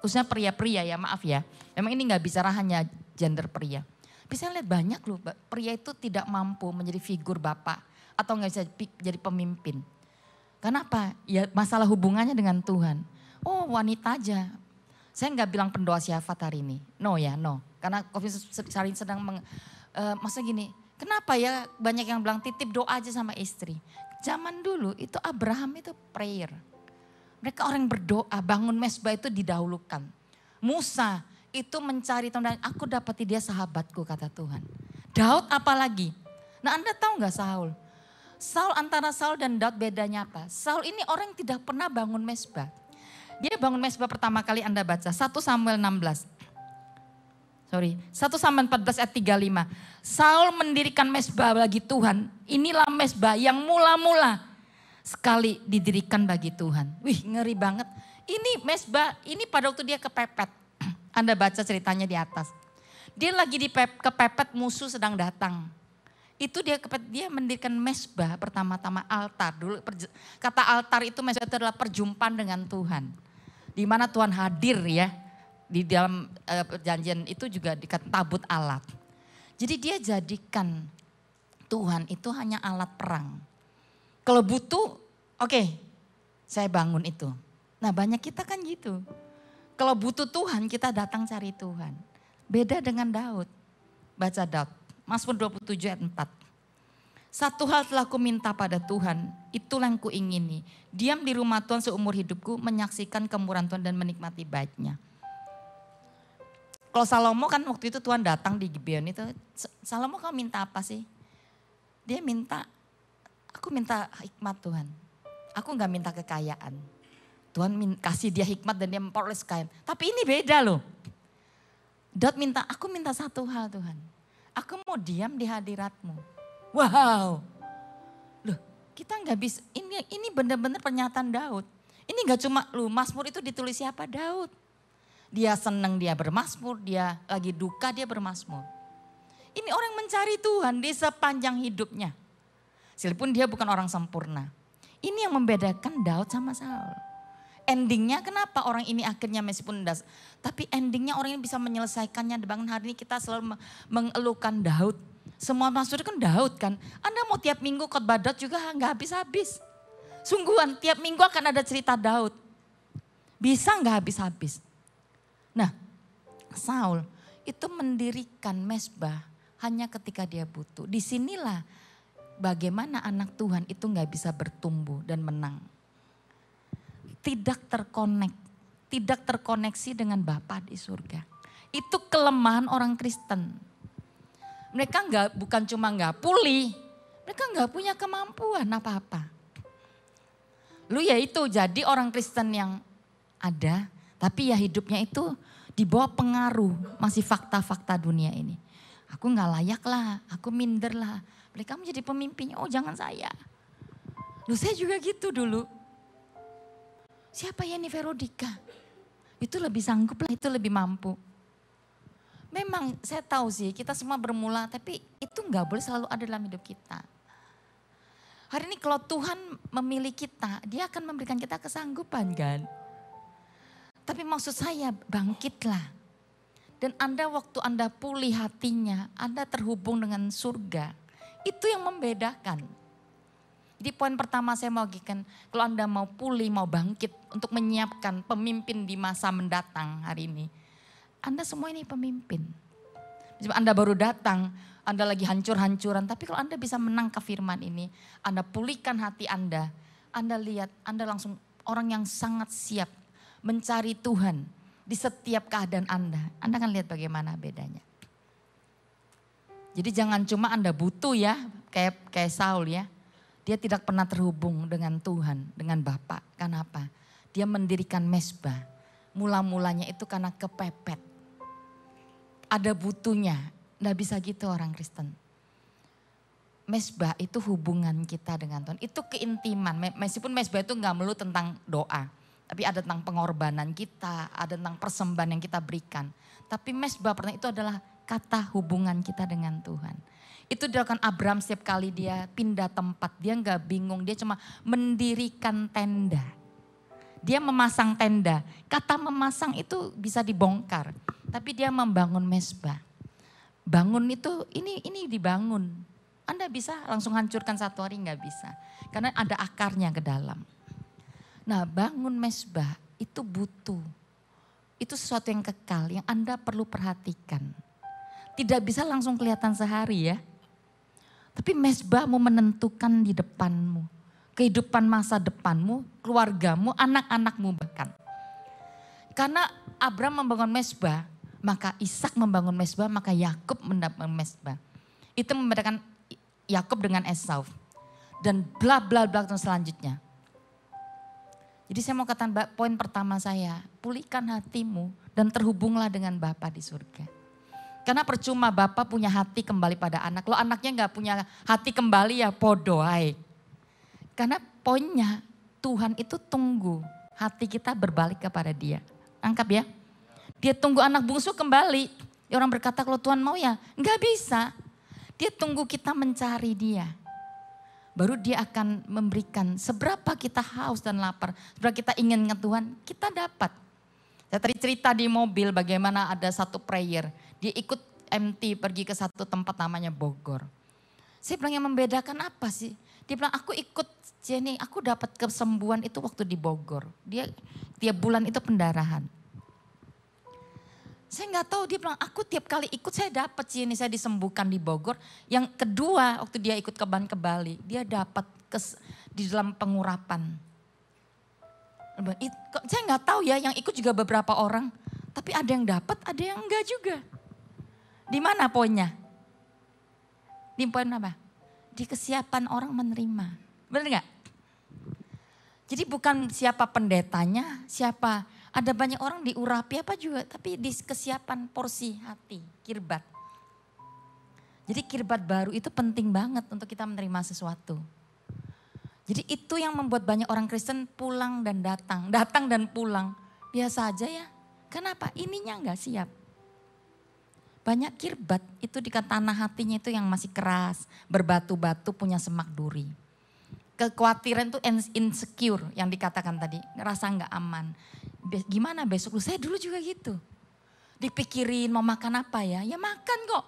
khususnya pria-pria ya maaf ya. Memang ini enggak bicara hanya gender pria. Bisa lihat banyak loh, pria itu tidak mampu menjadi figur bapak. Atau nggak bisa jadi pemimpin. Kenapa? Ya masalah hubungannya dengan Tuhan. Oh wanita aja. Saya nggak bilang pendoa syafat hari ini. No ya, no. Karena Covid sedang maksudnya gini, kenapa ya banyak yang bilang titip doa aja sama istri. Zaman dulu itu Abraham itu prayer. Mereka orang yang berdoa, bangun mesbah itu didahulukan. Musa itu mencari Tuhan, aku dapati dia sahabatku kata Tuhan. Daud apalagi? Nah Anda tahu nggak Saul? Antara Saul dan Daud bedanya apa? Saul ini orang yang tidak pernah bangun mesbah. Dia bangun mesbah pertama kali Anda baca 1 Samuel 16. 1 Samuel 14 ayat 35. Saul mendirikan mesbah bagi Tuhan. Inilah mesbah yang mula-mula sekali didirikan bagi Tuhan. Wih ngeri banget. Ini mesbah, ini pada waktu dia kepepet. Anda baca ceritanya di atas. Dia lagi kepepet musuh sedang datang. Itu dia mendirikan mesbah pertama-tama altar. Dulu kata altar itu mesbah itu adalah perjumpaan dengan Tuhan. Di mana Tuhan hadir ya. Di dalam perjanjian itu juga dikatakan tabut alat. Jadi dia jadikan Tuhan itu hanya alat perang. Kalau butuh, oke, saya bangun itu. Nah banyak kita kan gitu. Kalau butuh Tuhan kita datang cari Tuhan. Beda dengan Daud. Baca Daud. Mazmur 27 ayat 4. Satu hal telah ku minta pada Tuhan, itulah yang ku ingini. Diam di rumah Tuhan seumur hidupku, menyaksikan kemurahan Tuhan dan menikmati baiknya. Kalau Salomo kan waktu itu Tuhan datang di Gibeon itu, Salomo kau minta apa sih? Dia minta, aku minta hikmat Tuhan. Aku gak minta kekayaan. Tuhan kasih dia hikmat dan dia memperoleh kekayaan. Tapi ini beda loh. Daud minta, aku minta satu hal Tuhan. Aku mau diam di hadiratmu. Wow. Loh kita gak bisa, ini benar-benar pernyataan Daud. Ini gak cuma Mazmur itu ditulis siapa? Daud. Dia senang dia bermazmur, dia lagi duka dia bermazmur. Ini orang mencari Tuhan di sepanjang hidupnya. Sekalipun dia bukan orang sempurna. Ini yang membedakan Daud sama Saul. Endingnya kenapa orang ini akhirnya meskipun tapi endingnya orang ini bisa menyelesaikannya. Bahkan hari ini kita selalu mengeluhkan Daud. Semua mazmur kan Daud kan. Anda mau tiap minggu khotbah Daud juga nggak habis-habis. Sungguhan tiap minggu akan ada cerita Daud. Bisa nggak habis-habis. Nah Saul itu mendirikan mesbah hanya ketika dia butuh. Disinilah bagaimana anak Tuhan itu nggak bisa bertumbuh dan menang. Tidak terkoneksi dengan Bapa di surga. Itu kelemahan orang Kristen. Mereka bukan cuma nggak pulih, mereka nggak punya kemampuan apa-apa. Lu ya itu jadi orang Kristen yang ada, tapi ya hidupnya itu di bawah pengaruh masih fakta-fakta dunia ini. Aku nggak layak lah, aku minder lah. Mereka menjadi pemimpinnya, oh jangan saya. Lu saya juga gitu dulu. Siapa Yeni Verodika? Itu lebih sanggup lah, itu lebih mampu. Memang saya tahu sih kita semua bermula, tapi itu nggak boleh selalu ada dalam hidup kita. Hari ini kalau Tuhan memilih kita, dia akan memberikan kita kesanggupan kan. Tapi maksud saya bangkitlah. Dan Anda waktu Anda pulih hatinya, Anda terhubung dengan surga. Itu yang membedakan. Jadi poin pertama saya mau bagikan, kalau Anda mau pulih, mau bangkit untuk menyiapkan pemimpin di masa mendatang hari ini. Anda semua ini pemimpin. Anda baru datang, Anda lagi hancur-hancuran. Tapi kalau Anda bisa menangkap firman ini, Anda pulihkan hati Anda lihat, Anda langsung orang yang sangat siap mencari Tuhan di setiap keadaan Anda. Anda akan lihat bagaimana bedanya. Jadi jangan cuma Anda butuh ya, kayak Saul ya. Dia tidak pernah terhubung dengan Tuhan, dengan Bapa. Kenapa? Dia mendirikan mezbah. Mula-mulanya itu karena kepepet. Ada butuhnya, nggak bisa gitu orang Kristen. Mezbah itu hubungan kita dengan Tuhan, itu keintiman. Meskipun mezbah itu nggak melulu tentang doa, tapi ada tentang pengorbanan kita, ada tentang persembahan yang kita berikan. Tapi mezbah pertama itu adalah kata hubungan kita dengan Tuhan. Itu dilakukan Abraham setiap kali dia pindah tempat, dia nggak bingung, dia cuma mendirikan tenda. Dia memasang tenda, kata memasang itu bisa dibongkar. Tapi dia membangun mezbah. Bangun itu, ini dibangun. Anda bisa langsung hancurkan satu hari, nggak bisa. Karena ada akarnya ke dalam. Nah bangun mezbah itu butuh. Itu sesuatu yang kekal, yang Anda perlu perhatikan. Tidak bisa langsung kelihatan sehari ya. Tapi mezbahmu menentukan di depanmu. Kehidupan masa depanmu, keluargamu, anak-anakmu bahkan. Karena Abraham membangun mezbah, maka Ishak membangun mezbah, maka Yakub membangun mezbah. Itu membedakan Yakub dengan Esau. Dan bla bla bla selanjutnya. Jadi saya mau katakan poin pertama saya, pulihkan hatimu dan terhubunglah dengan Bapa di surga. Karena percuma Bapa punya hati kembali pada anak. Kalau anaknya gak punya hati kembali ya podo ae. Karena poinnya Tuhan itu tunggu hati kita berbalik kepada dia. Angkap ya. Dia tunggu anak bungsu kembali. Orang berkata kalau Tuhan mau ya gak bisa. Dia tunggu kita mencari dia. Baru dia akan memberikan seberapa kita haus dan lapar. Seberapa kita ingin dengan Tuhan kita dapat. Saya tadi cerita di mobil bagaimana ada satu prayer. Dia ikut MT pergi ke satu tempat namanya Bogor. Saya bilang yang membedakan apa sih? Dia bilang aku ikut Jenny, aku dapat kesembuhan itu waktu di Bogor. Dia tiap bulan itu pendarahan. Saya nggak tahu, dia bilang aku tiap kali ikut saya dapat Jenny, saya disembuhkan di Bogor. Yang kedua waktu dia ikut ke Bali, dia dapat di dalam pengurapan. Saya nggak tahu ya, yang ikut juga beberapa orang. Tapi ada yang dapat, ada yang enggak juga. Di mana poinnya? Di poin apa? Di kesiapan orang menerima. Benar nggak? Jadi bukan siapa pendetanya, siapa. Ada banyak orang diurapi apa juga, tapi di kesiapan porsi hati, kirbat. Jadi kirbat baru itu penting banget untuk kita menerima sesuatu. Jadi itu yang membuat banyak orang Kristen pulang dan datang dan pulang. Biasa aja ya. Kenapa? Ininya enggak siap. Banyak kirbat itu di tanah hatinya itu yang masih keras, berbatu-batu, punya semak duri. Kekhawatiran itu insecure yang dikatakan tadi, ngerasa enggak aman. Gimana besok? Saya dulu juga gitu. Dipikirin mau makan apa ya? Ya makan kok.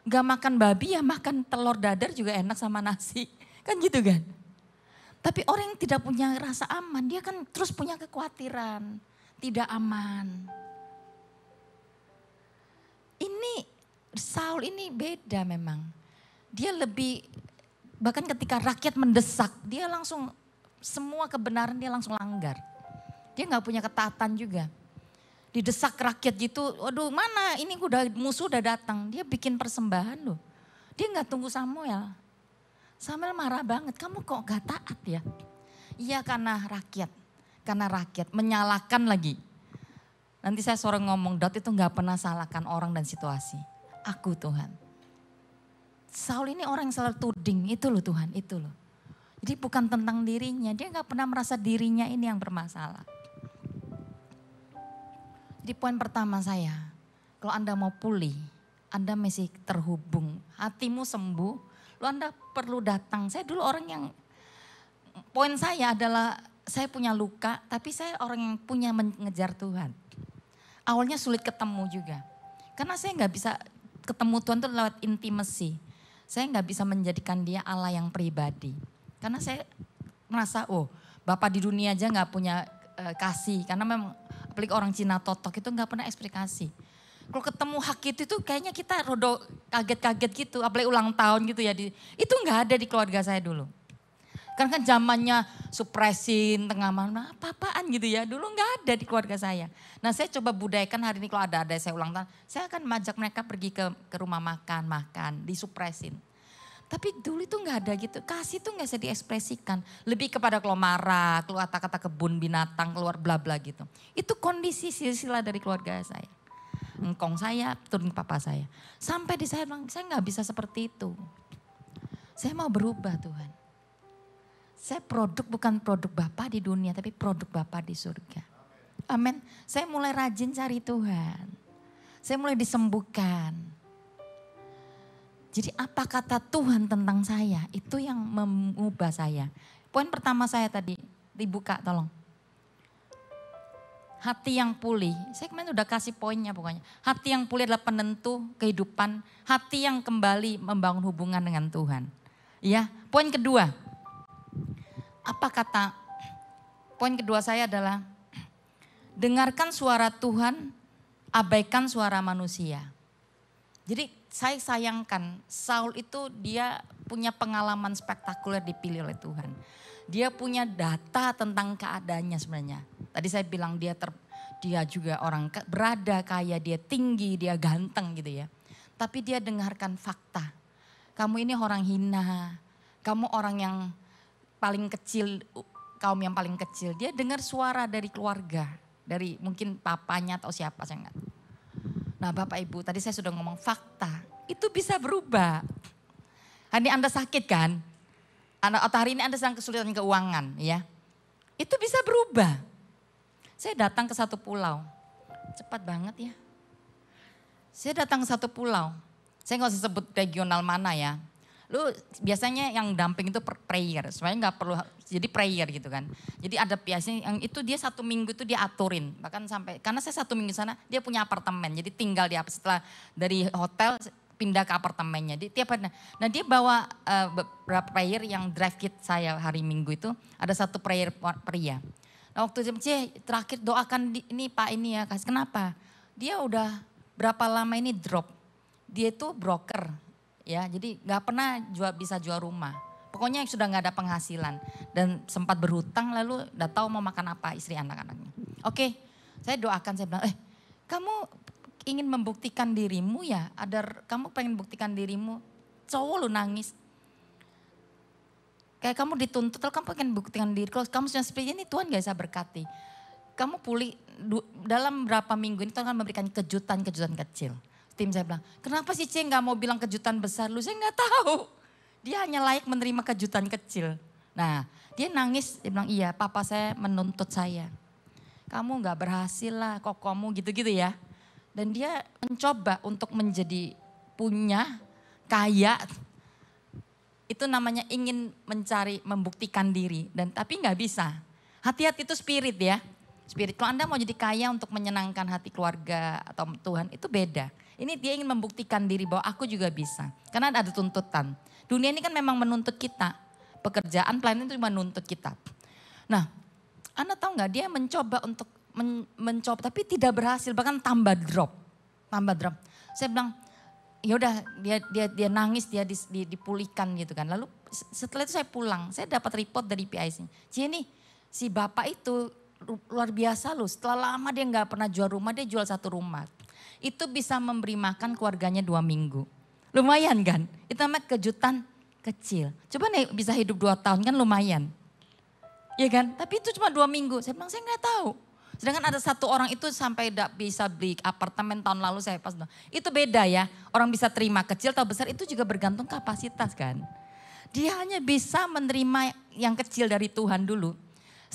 Gak makan babi ya makan telur dadar juga enak sama nasi. Kan gitu kan. Tapi orang yang tidak punya rasa aman, dia kan terus punya kekhawatiran. Tidak aman. Ini Saul ini beda memang. Dia lebih, bahkan ketika rakyat mendesak, dia langsung semua kebenaran dia langsung langgar. Dia gak punya ketaatan juga. Didesak rakyat gitu, waduh mana ini musuh udah datang. Dia bikin persembahan loh. Dia gak tunggu Samuel. Samuel marah banget, kamu kok gak taat ya? Iya karena rakyat menyalahkan lagi. Nanti saya sore ngomong, Daud itu gak pernah salahkan orang dan situasi. Aku Tuhan. Saul ini orang yang selalu tuding, itu loh Tuhan, itu loh. Jadi bukan tentang dirinya, dia gak pernah merasa dirinya ini yang bermasalah. Jadi poin pertama saya, Kalau Anda mau pulih, Anda masih terhubung, hatimu sembuh, lalu Anda perlu datang. Saya dulu orang yang, poin saya adalah saya punya luka, tapi saya orang yang punya mengejar Tuhan. Awalnya sulit ketemu juga, karena saya nggak bisa ketemu Tuhan itu lewat intimacy. Saya nggak bisa menjadikan dia Allah yang pribadi. Karena saya merasa, oh Bapak di dunia aja nggak punya kasih. Karena memang apalagi orang Cina totok itu nggak pernah eksplikasi. Kalau ketemu hak itu kayaknya kita rodo kaget-kaget gitu. Apalagi ulang tahun gitu ya. Itu nggak ada di keluarga saya dulu. Karena kan zamannya supresin, tengah malam, apa-apaan gitu ya. Dulu nggak ada di keluarga saya. Nah saya coba budayakan hari ini kalau ada saya ulang tahun. Saya akan mengajak mereka pergi ke rumah makan, disupresin. Tapi dulu itu nggak ada gitu. Kasih itu nggak bisa diekspresikan. Lebih kepada kalau marah, keluar kata-kata kebun binatang, keluar bla bla gitu. Itu kondisi silsilah dari keluarga saya. Engkong saya, turun ke papa saya. Sampai di saya bilang, saya nggak bisa seperti itu. Saya mau berubah Tuhan. Saya bukan produk Bapa di dunia, tapi produk Bapa di surga. Amin. Saya mulai rajin cari Tuhan. Saya mulai disembuhkan. Jadi apa kata Tuhan tentang saya, itu yang mengubah saya. Poin pertama saya tadi, dibuka tolong. Hati yang pulih, saya kemarin udah kasih poinnya pokoknya. Hati yang pulih adalah penentu kehidupan, hati yang kembali membangun hubungan dengan Tuhan. Ya, poin kedua. Poin kedua saya adalah dengarkan suara Tuhan, abaikan suara manusia. Jadi saya sayangkan Saul itu dia punya pengalaman spektakuler dipilih oleh Tuhan. Dia punya data tentang keadaannya sebenarnya. Tadi saya bilang dia juga orang berada kaya, dia tinggi, dia ganteng gitu ya. Tapi dia dengarkan fakta. Kamu ini orang hina, kamu orang yang paling kecil, kaum yang paling kecil. Dia dengar suara dari keluarga, dari mungkin papanya atau siapa, saya enggak tahu. Nah Bapak Ibu, tadi saya sudah ngomong fakta, itu bisa berubah. Hari ini Anda sakit kan? Atau hari ini Anda sedang kesulitan keuangan ya. Itu bisa berubah. Saya datang ke satu pulau, cepat banget ya. Saya datang ke satu pulau, saya nggak usah sebut regional mana ya. Lu biasanya yang damping itu prayer, sebenarnya nggak perlu jadi prayer gitu kan. Jadi ada biasanya yang itu dia 1 minggu itu dia aturin, bahkan sampai karena saya 1 minggu sana dia punya apartemen, jadi tinggal di setelah dari hotel pindah ke apartemennya. Di tiap hari, nah dia bawa beberapa prayer yang drive kit saya hari Minggu itu ada satu prayer pria. Nah waktu itu terakhir doakan ini Pak ini ya, kenapa? Dia udah berapa lama ini drop, dia itu broker. Ya, jadi nggak pernah bisa jual rumah. Pokoknya sudah nggak ada penghasilan dan sempat berhutang lalu udah tahu mau makan apa istri anak-anaknya. Oke, saya doakan, saya bilang, kamu ingin membuktikan dirimu ya? Kamu pengen buktikan dirimu? Cowok lu nangis. Kayak kamu dituntut, kalau kamu pengen buktikan diri. Kalau kamu sudah seperti ini Tuhan gak bisa berkati. Kamu pulih dalam berapa minggu ini Tuhan akan memberikan kejutan-kejutan kecil. Tim saya bilang, kenapa sih Ceng gak mau bilang kejutan besar? Lu saya gak tahu. Dia hanya layak menerima kejutan kecil. Nah dia nangis, dia bilang iya papa saya menuntut saya. Kamu gak berhasil lah kok kamu gitu-gitu ya. Dan dia mencoba untuk menjadi punya, kaya. Itu namanya ingin membuktikan diri. Tapi gak bisa. Hati-hati itu spirit ya. Spirit, kalau Anda mau jadi kaya untuk menyenangkan hati keluarga atau Tuhan itu beda. Ini dia ingin membuktikan diri bahwa aku juga bisa. Karena ada tuntutan. Dunia ini kan memang menuntut kita. Pekerjaan, pelayanan itu menuntut kita. Nah, Anda tahu nggak dia mencoba untuk mencoba tapi tidak berhasil. Bahkan tambah drop. Saya bilang, ya udah dia nangis, dia dipulihkan gitu kan. Lalu setelah itu saya pulang, saya dapat report dari PIC. Jenny, si bapak itu luar biasa loh. Setelah lama dia nggak pernah jual rumah, dia jual 1 rumah. Itu bisa memberi makan keluarganya 2 minggu. Lumayan kan? Itu namanya kejutan kecil. Coba nih bisa hidup 2 tahun kan lumayan. Iya kan? Tapi itu cuma 2 minggu. Saya bilang saya nggak tahu. Sedangkan ada 1 orang itu sampai tidak bisa beli apartemen tahun lalu saya pas. Itu beda ya. Orang bisa terima kecil atau besar itu juga bergantung kapasitas kan. Dia hanya bisa menerima yang kecil dari Tuhan dulu.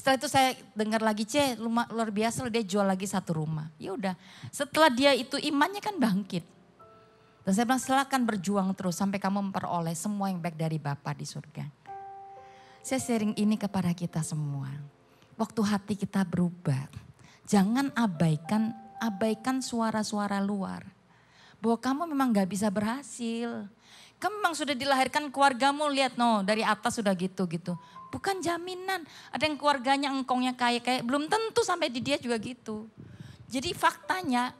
Setelah itu saya dengar lagi, luar biasa dia jual lagi 1 rumah. Ya udah, setelah dia itu imannya kan bangkit. Dan saya bilang silakan berjuang terus sampai kamu memperoleh semua yang baik dari Bapa di surga. Saya sharing ini kepada kita semua. Waktu hati kita berubah, jangan abaikan suara-suara luar. Bahwa kamu memang gak bisa berhasil. Kamu memang sudah dilahirkan keluargamu, lihat dari atas sudah gitu-gitu. Bukan jaminan, ada yang keluarganya engkongnya kaya, belum tentu sampai di dia juga gitu. Jadi faktanya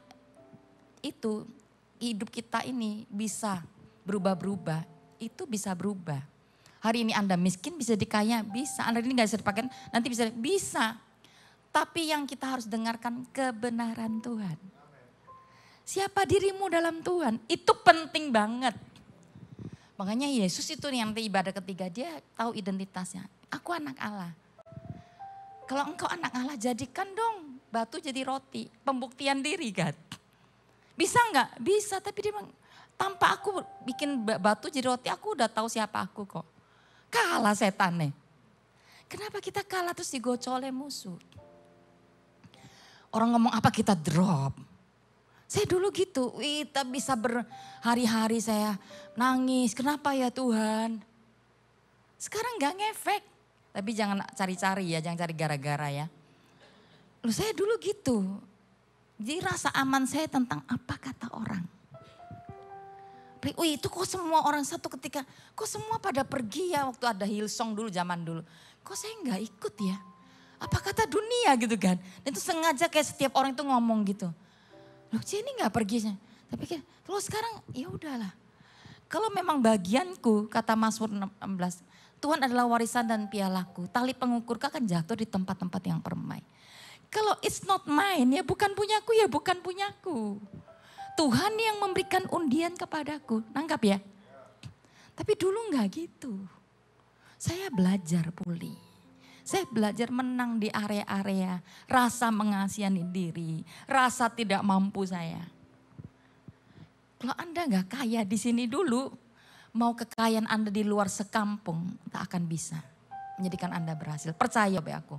itu hidup kita ini bisa berubah-berubah, itu bisa berubah. Hari ini Anda miskin bisa dikaya, bisa. Anda ini gak bisa dipakai, nanti bisa. Tapi yang kita harus dengarkan kebenaran Tuhan. Siapa dirimu dalam Tuhan, itu penting banget. Makanya Yesus itu nanti ibadah ketiga, dia tahu identitasnya. Aku anak Allah. Kalau engkau anak Allah, jadikan dong batu jadi roti. Pembuktian diri kan. Bisa enggak? Bisa, tapi dia bilang, tanpa aku bikin batu jadi roti, aku udah tahu siapa aku kok. Kalah setannya. Kenapa kita kalah terus digocol oleh musuh? Orang ngomong apa kita drop. Saya dulu gitu, kita bisa berhari-hari saya nangis. Kenapa ya Tuhan? Sekarang gak ngefek. Tapi jangan cari-cari ya, jangan cari gara-gara ya. Loh saya dulu gitu. Jadi rasa aman saya tentang apa kata orang. Itu kok semua orang satu ketika, kok semua pada pergi ya waktu ada Hillsong dulu zaman dulu. Kok saya gak ikut ya? Apa kata dunia gitu kan. Dan itu sengaja kayak setiap orang itu ngomong gitu. Loh ini gak pergi. Tapi kalau sekarang ya udahlah. Kalau memang bagianku, kata Mazmur 16, Tuhan adalah warisan dan pialaku. Tali pengukurku akan jatuh di tempat-tempat yang permai. Kalau it's not mine, ya bukan punyaku, ya bukan punyaku. Tuhan yang memberikan undian kepadaku, nangkap ya. Tapi dulu gak gitu. Saya belajar pulih. Saya belajar menang di area-area rasa mengasihani diri, rasa tidak mampu saya. Kalau Anda gak kaya di sini dulu, mau kekayaan Anda di luar sekampung, tak akan bisa menjadikan Anda berhasil. Percaya be aku.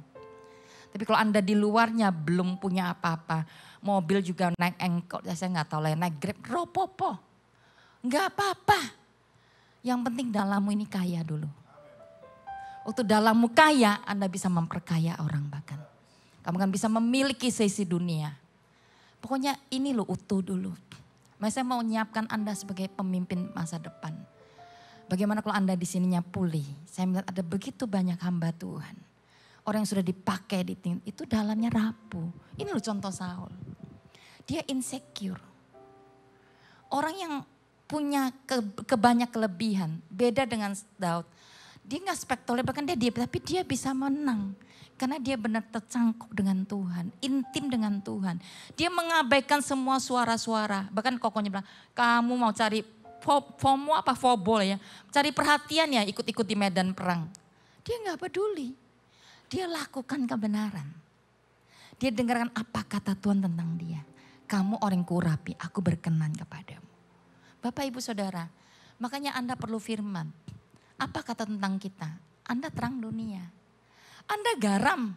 Tapi kalau Anda di luarnya belum punya apa-apa, mobil juga naik engkol, saya gak tahu lah, naik Grab, ropopo. Gak apa-apa. Yang penting dalammu ini kaya dulu. Waktu dalammu kaya, Anda bisa memperkaya orang bahkan. Kamu kan bisa memiliki sisi dunia. Pokoknya ini lo utuh dulu. Saya mau menyiapkan Anda sebagai pemimpin masa depan. Bagaimana kalau Anda di sininya pulih? Saya melihat ada begitu banyak hamba Tuhan. Orang yang sudah dipakai di tim, itu dalamnya rapuh. Ini loh contoh Saul. Dia insecure. Orang yang punya kebanyak kelebihan, beda dengan Daud. Dia gak spektakuler, bahkan dia tapi dia bisa menang. Karena dia benar tercangkuk dengan Tuhan, intim dengan Tuhan. Dia mengabaikan semua suara-suara. Bahkan kokonya bilang, kamu mau cari FOMO apa FOBO ya. Cari perhatian ya, ikut-ikut di medan perang. Dia gak peduli. Dia lakukan kebenaran. Dia dengarkan apa kata Tuhan tentang dia. Kamu orang kurapi, aku berkenan kepadamu. Bapak Ibu Saudara, makanya Anda perlu firman. Apa kata tentang kita? Anda terang dunia. Anda garam.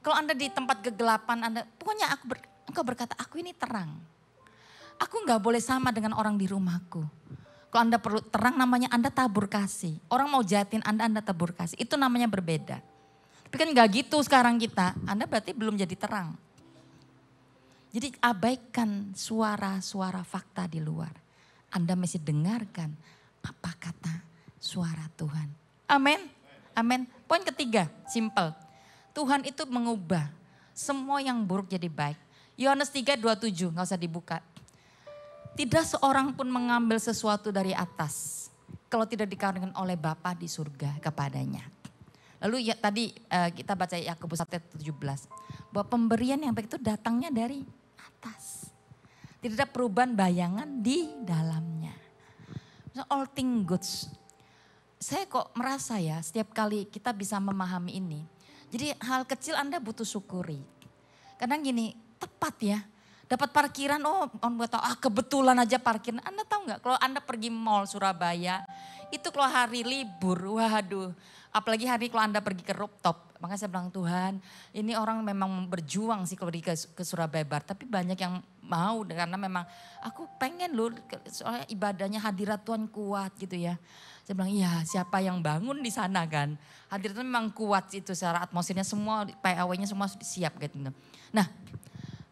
Kalau Anda di tempat kegelapan, pokoknya engkau berkata, aku ini terang. Aku gak boleh sama dengan orang di rumahku. Kalau Anda perlu terang, namanya Anda tabur kasih. Orang mau jahatin Anda tabur kasih. Itu namanya berbeda. Tapi kan gak gitu sekarang kita. Anda berarti belum jadi terang. Jadi abaikan suara-suara fakta di luar. Anda mesti dengarkan apa kata suara Tuhan. Amin. Amin. Poin ketiga, simple. Tuhan itu mengubah semua yang buruk jadi baik. Yohanes 3:27, gak usah dibuka. Tidak seorang pun mengambil sesuatu dari atas kalau tidak dikaruniakan oleh Bapa di surga kepadanya. Lalu ya, tadi kita baca Yakobus 1:17. Bahwa pemberian yang baik itu datangnya dari atas. Tidak ada perubahan bayangan di dalamnya. All things good. Saya kok merasa ya setiap kali kita bisa memahami ini. Jadi hal kecil Anda butuh syukuri. Kadang gini, tepat ya. Dapat parkiran, kebetulan aja parkiran. Anda tahu nggak kalau Anda pergi mall Surabaya, Itu kalau hari libur, waduh. Apalagi hari kalau Anda pergi ke rooftop. Makanya saya bilang Tuhan, ini orang memang berjuang sih kalau pergi ke Surabaya Bar. Tapi banyak yang mau karena memang aku pengen loh, soalnya ibadahnya hadirat Tuhan kuat gitu ya. Saya bilang iya, siapa yang bangun di sana kan. Hadiratnya memang kuat itu secara atmosfernya semua, PAW-nya semua siap gitu. Nah,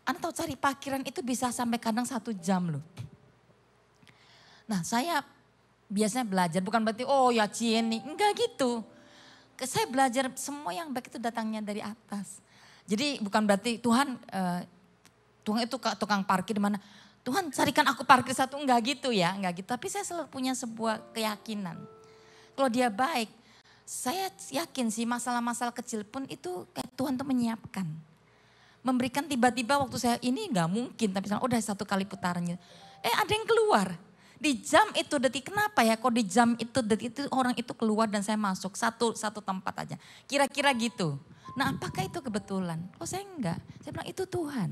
Anda tahu cari parkiran itu bisa sampai kadang 1 jam loh. Nah saya biasanya belajar, bukan berarti oh ya Cieni, enggak gitu. Saya belajar semua yang baik itu datangnya dari atas. Jadi bukan berarti Tuhan itu tukang parkir di mana. Tuhan carikan aku parkir satu, enggak gitu ya, enggak gitu. Tapi saya selalu punya sebuah keyakinan. Kalau dia baik, saya yakin sih masalah-masalah kecil pun itu kayak Tuhan tuh menyiapkan. Memberikan tiba-tiba waktu saya ini enggak mungkin, tapi udah 1 kali putarannya. Ada yang keluar. Di jam itu detik, kenapa ya kok di jam itu detik itu orang itu keluar dan saya masuk satu tempat aja. Kira-kira gitu. Nah apakah itu kebetulan? Oh saya enggak, saya bilang itu Tuhan.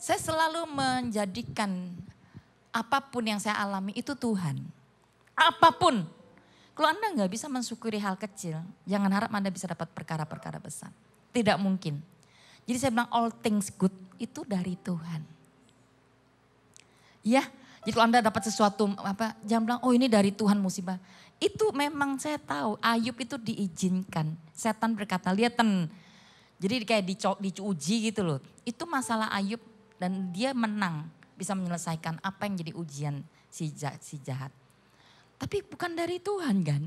Saya selalu menjadikan apapun yang saya alami itu Tuhan. Apapun. Kalau Anda enggak bisa mensyukuri hal kecil, jangan harap Anda bisa dapat perkara-perkara besar. Tidak mungkin. Jadi saya bilang all things good itu dari Tuhan. Ya. Jadi kalau Anda dapat sesuatu, jangan bilang, oh ini dari Tuhan musibah. Itu memang saya tahu, Ayub itu diizinkan. Setan berkata, lihat jadi kayak diuji gitu loh. Itu masalah Ayub dan dia menang. Bisa menyelesaikan apa yang jadi ujian si jahat. Tapi bukan dari Tuhan kan.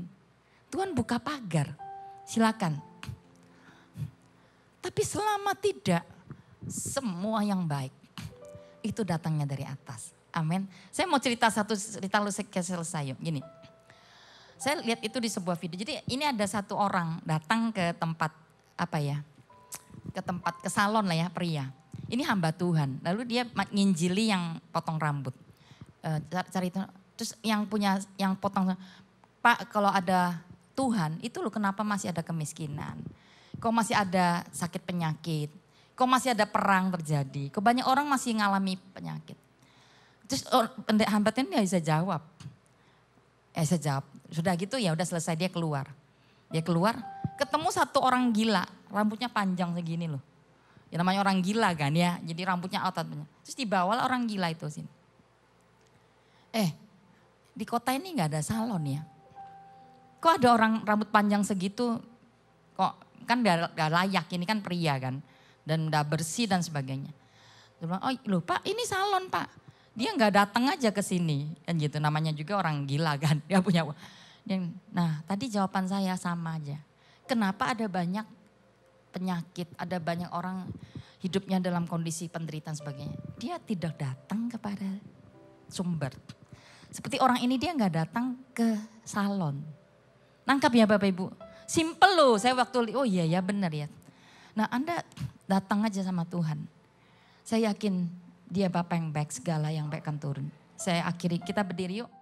Tuhan buka pagar, silakan. Tapi selama tidak, semua yang baik itu datangnya dari atas. Amin. Saya mau cerita lu selesai yuk. Gini. Saya lihat itu di sebuah video. Jadi ini ada satu orang datang ke tempat ke salon lah ya pria. Ini hamba Tuhan. Lalu dia nginjili yang potong rambut. Cari itu. Terus yang potong, Pak kalau ada Tuhan itu loh kenapa masih ada kemiskinan. Kok masih ada sakit penyakit. Kok masih ada perang terjadi. Kok banyak orang masih ngalami penyakit. Terus hambatnya bisa jawab. Saya jawab, sudah gitu ya udah selesai dia keluar. Dia keluar, ketemu satu orang gila, rambutnya panjang segini loh. Ya namanya orang gila kan ya, jadi rambutnya otot. Terus dibawa orang gila itu sini. Di kota ini gak ada salon ya. Kok ada orang rambut panjang segitu, kok kan gak layak, ini kan pria kan. Dan udah bersih dan sebagainya. Dia bilang, oh loh Pak ini salon Pak. Dia nggak datang aja ke sini kan gitu, namanya juga orang gila kan, dia punya. Nah tadi jawaban saya sama aja. Kenapa ada banyak penyakit, ada banyak orang hidupnya dalam kondisi penderitaan sebagainya. Dia tidak datang kepada sumber. Seperti orang ini dia nggak datang ke salon. Nangkap ya Bapak Ibu. Simple loh, saya waktu oh iya ya benar ya. Nah Anda datang aja sama Tuhan. Saya yakin dia Bapak yang baik, segala yang baik akan turun. Saya akhiri, kita berdiri yuk.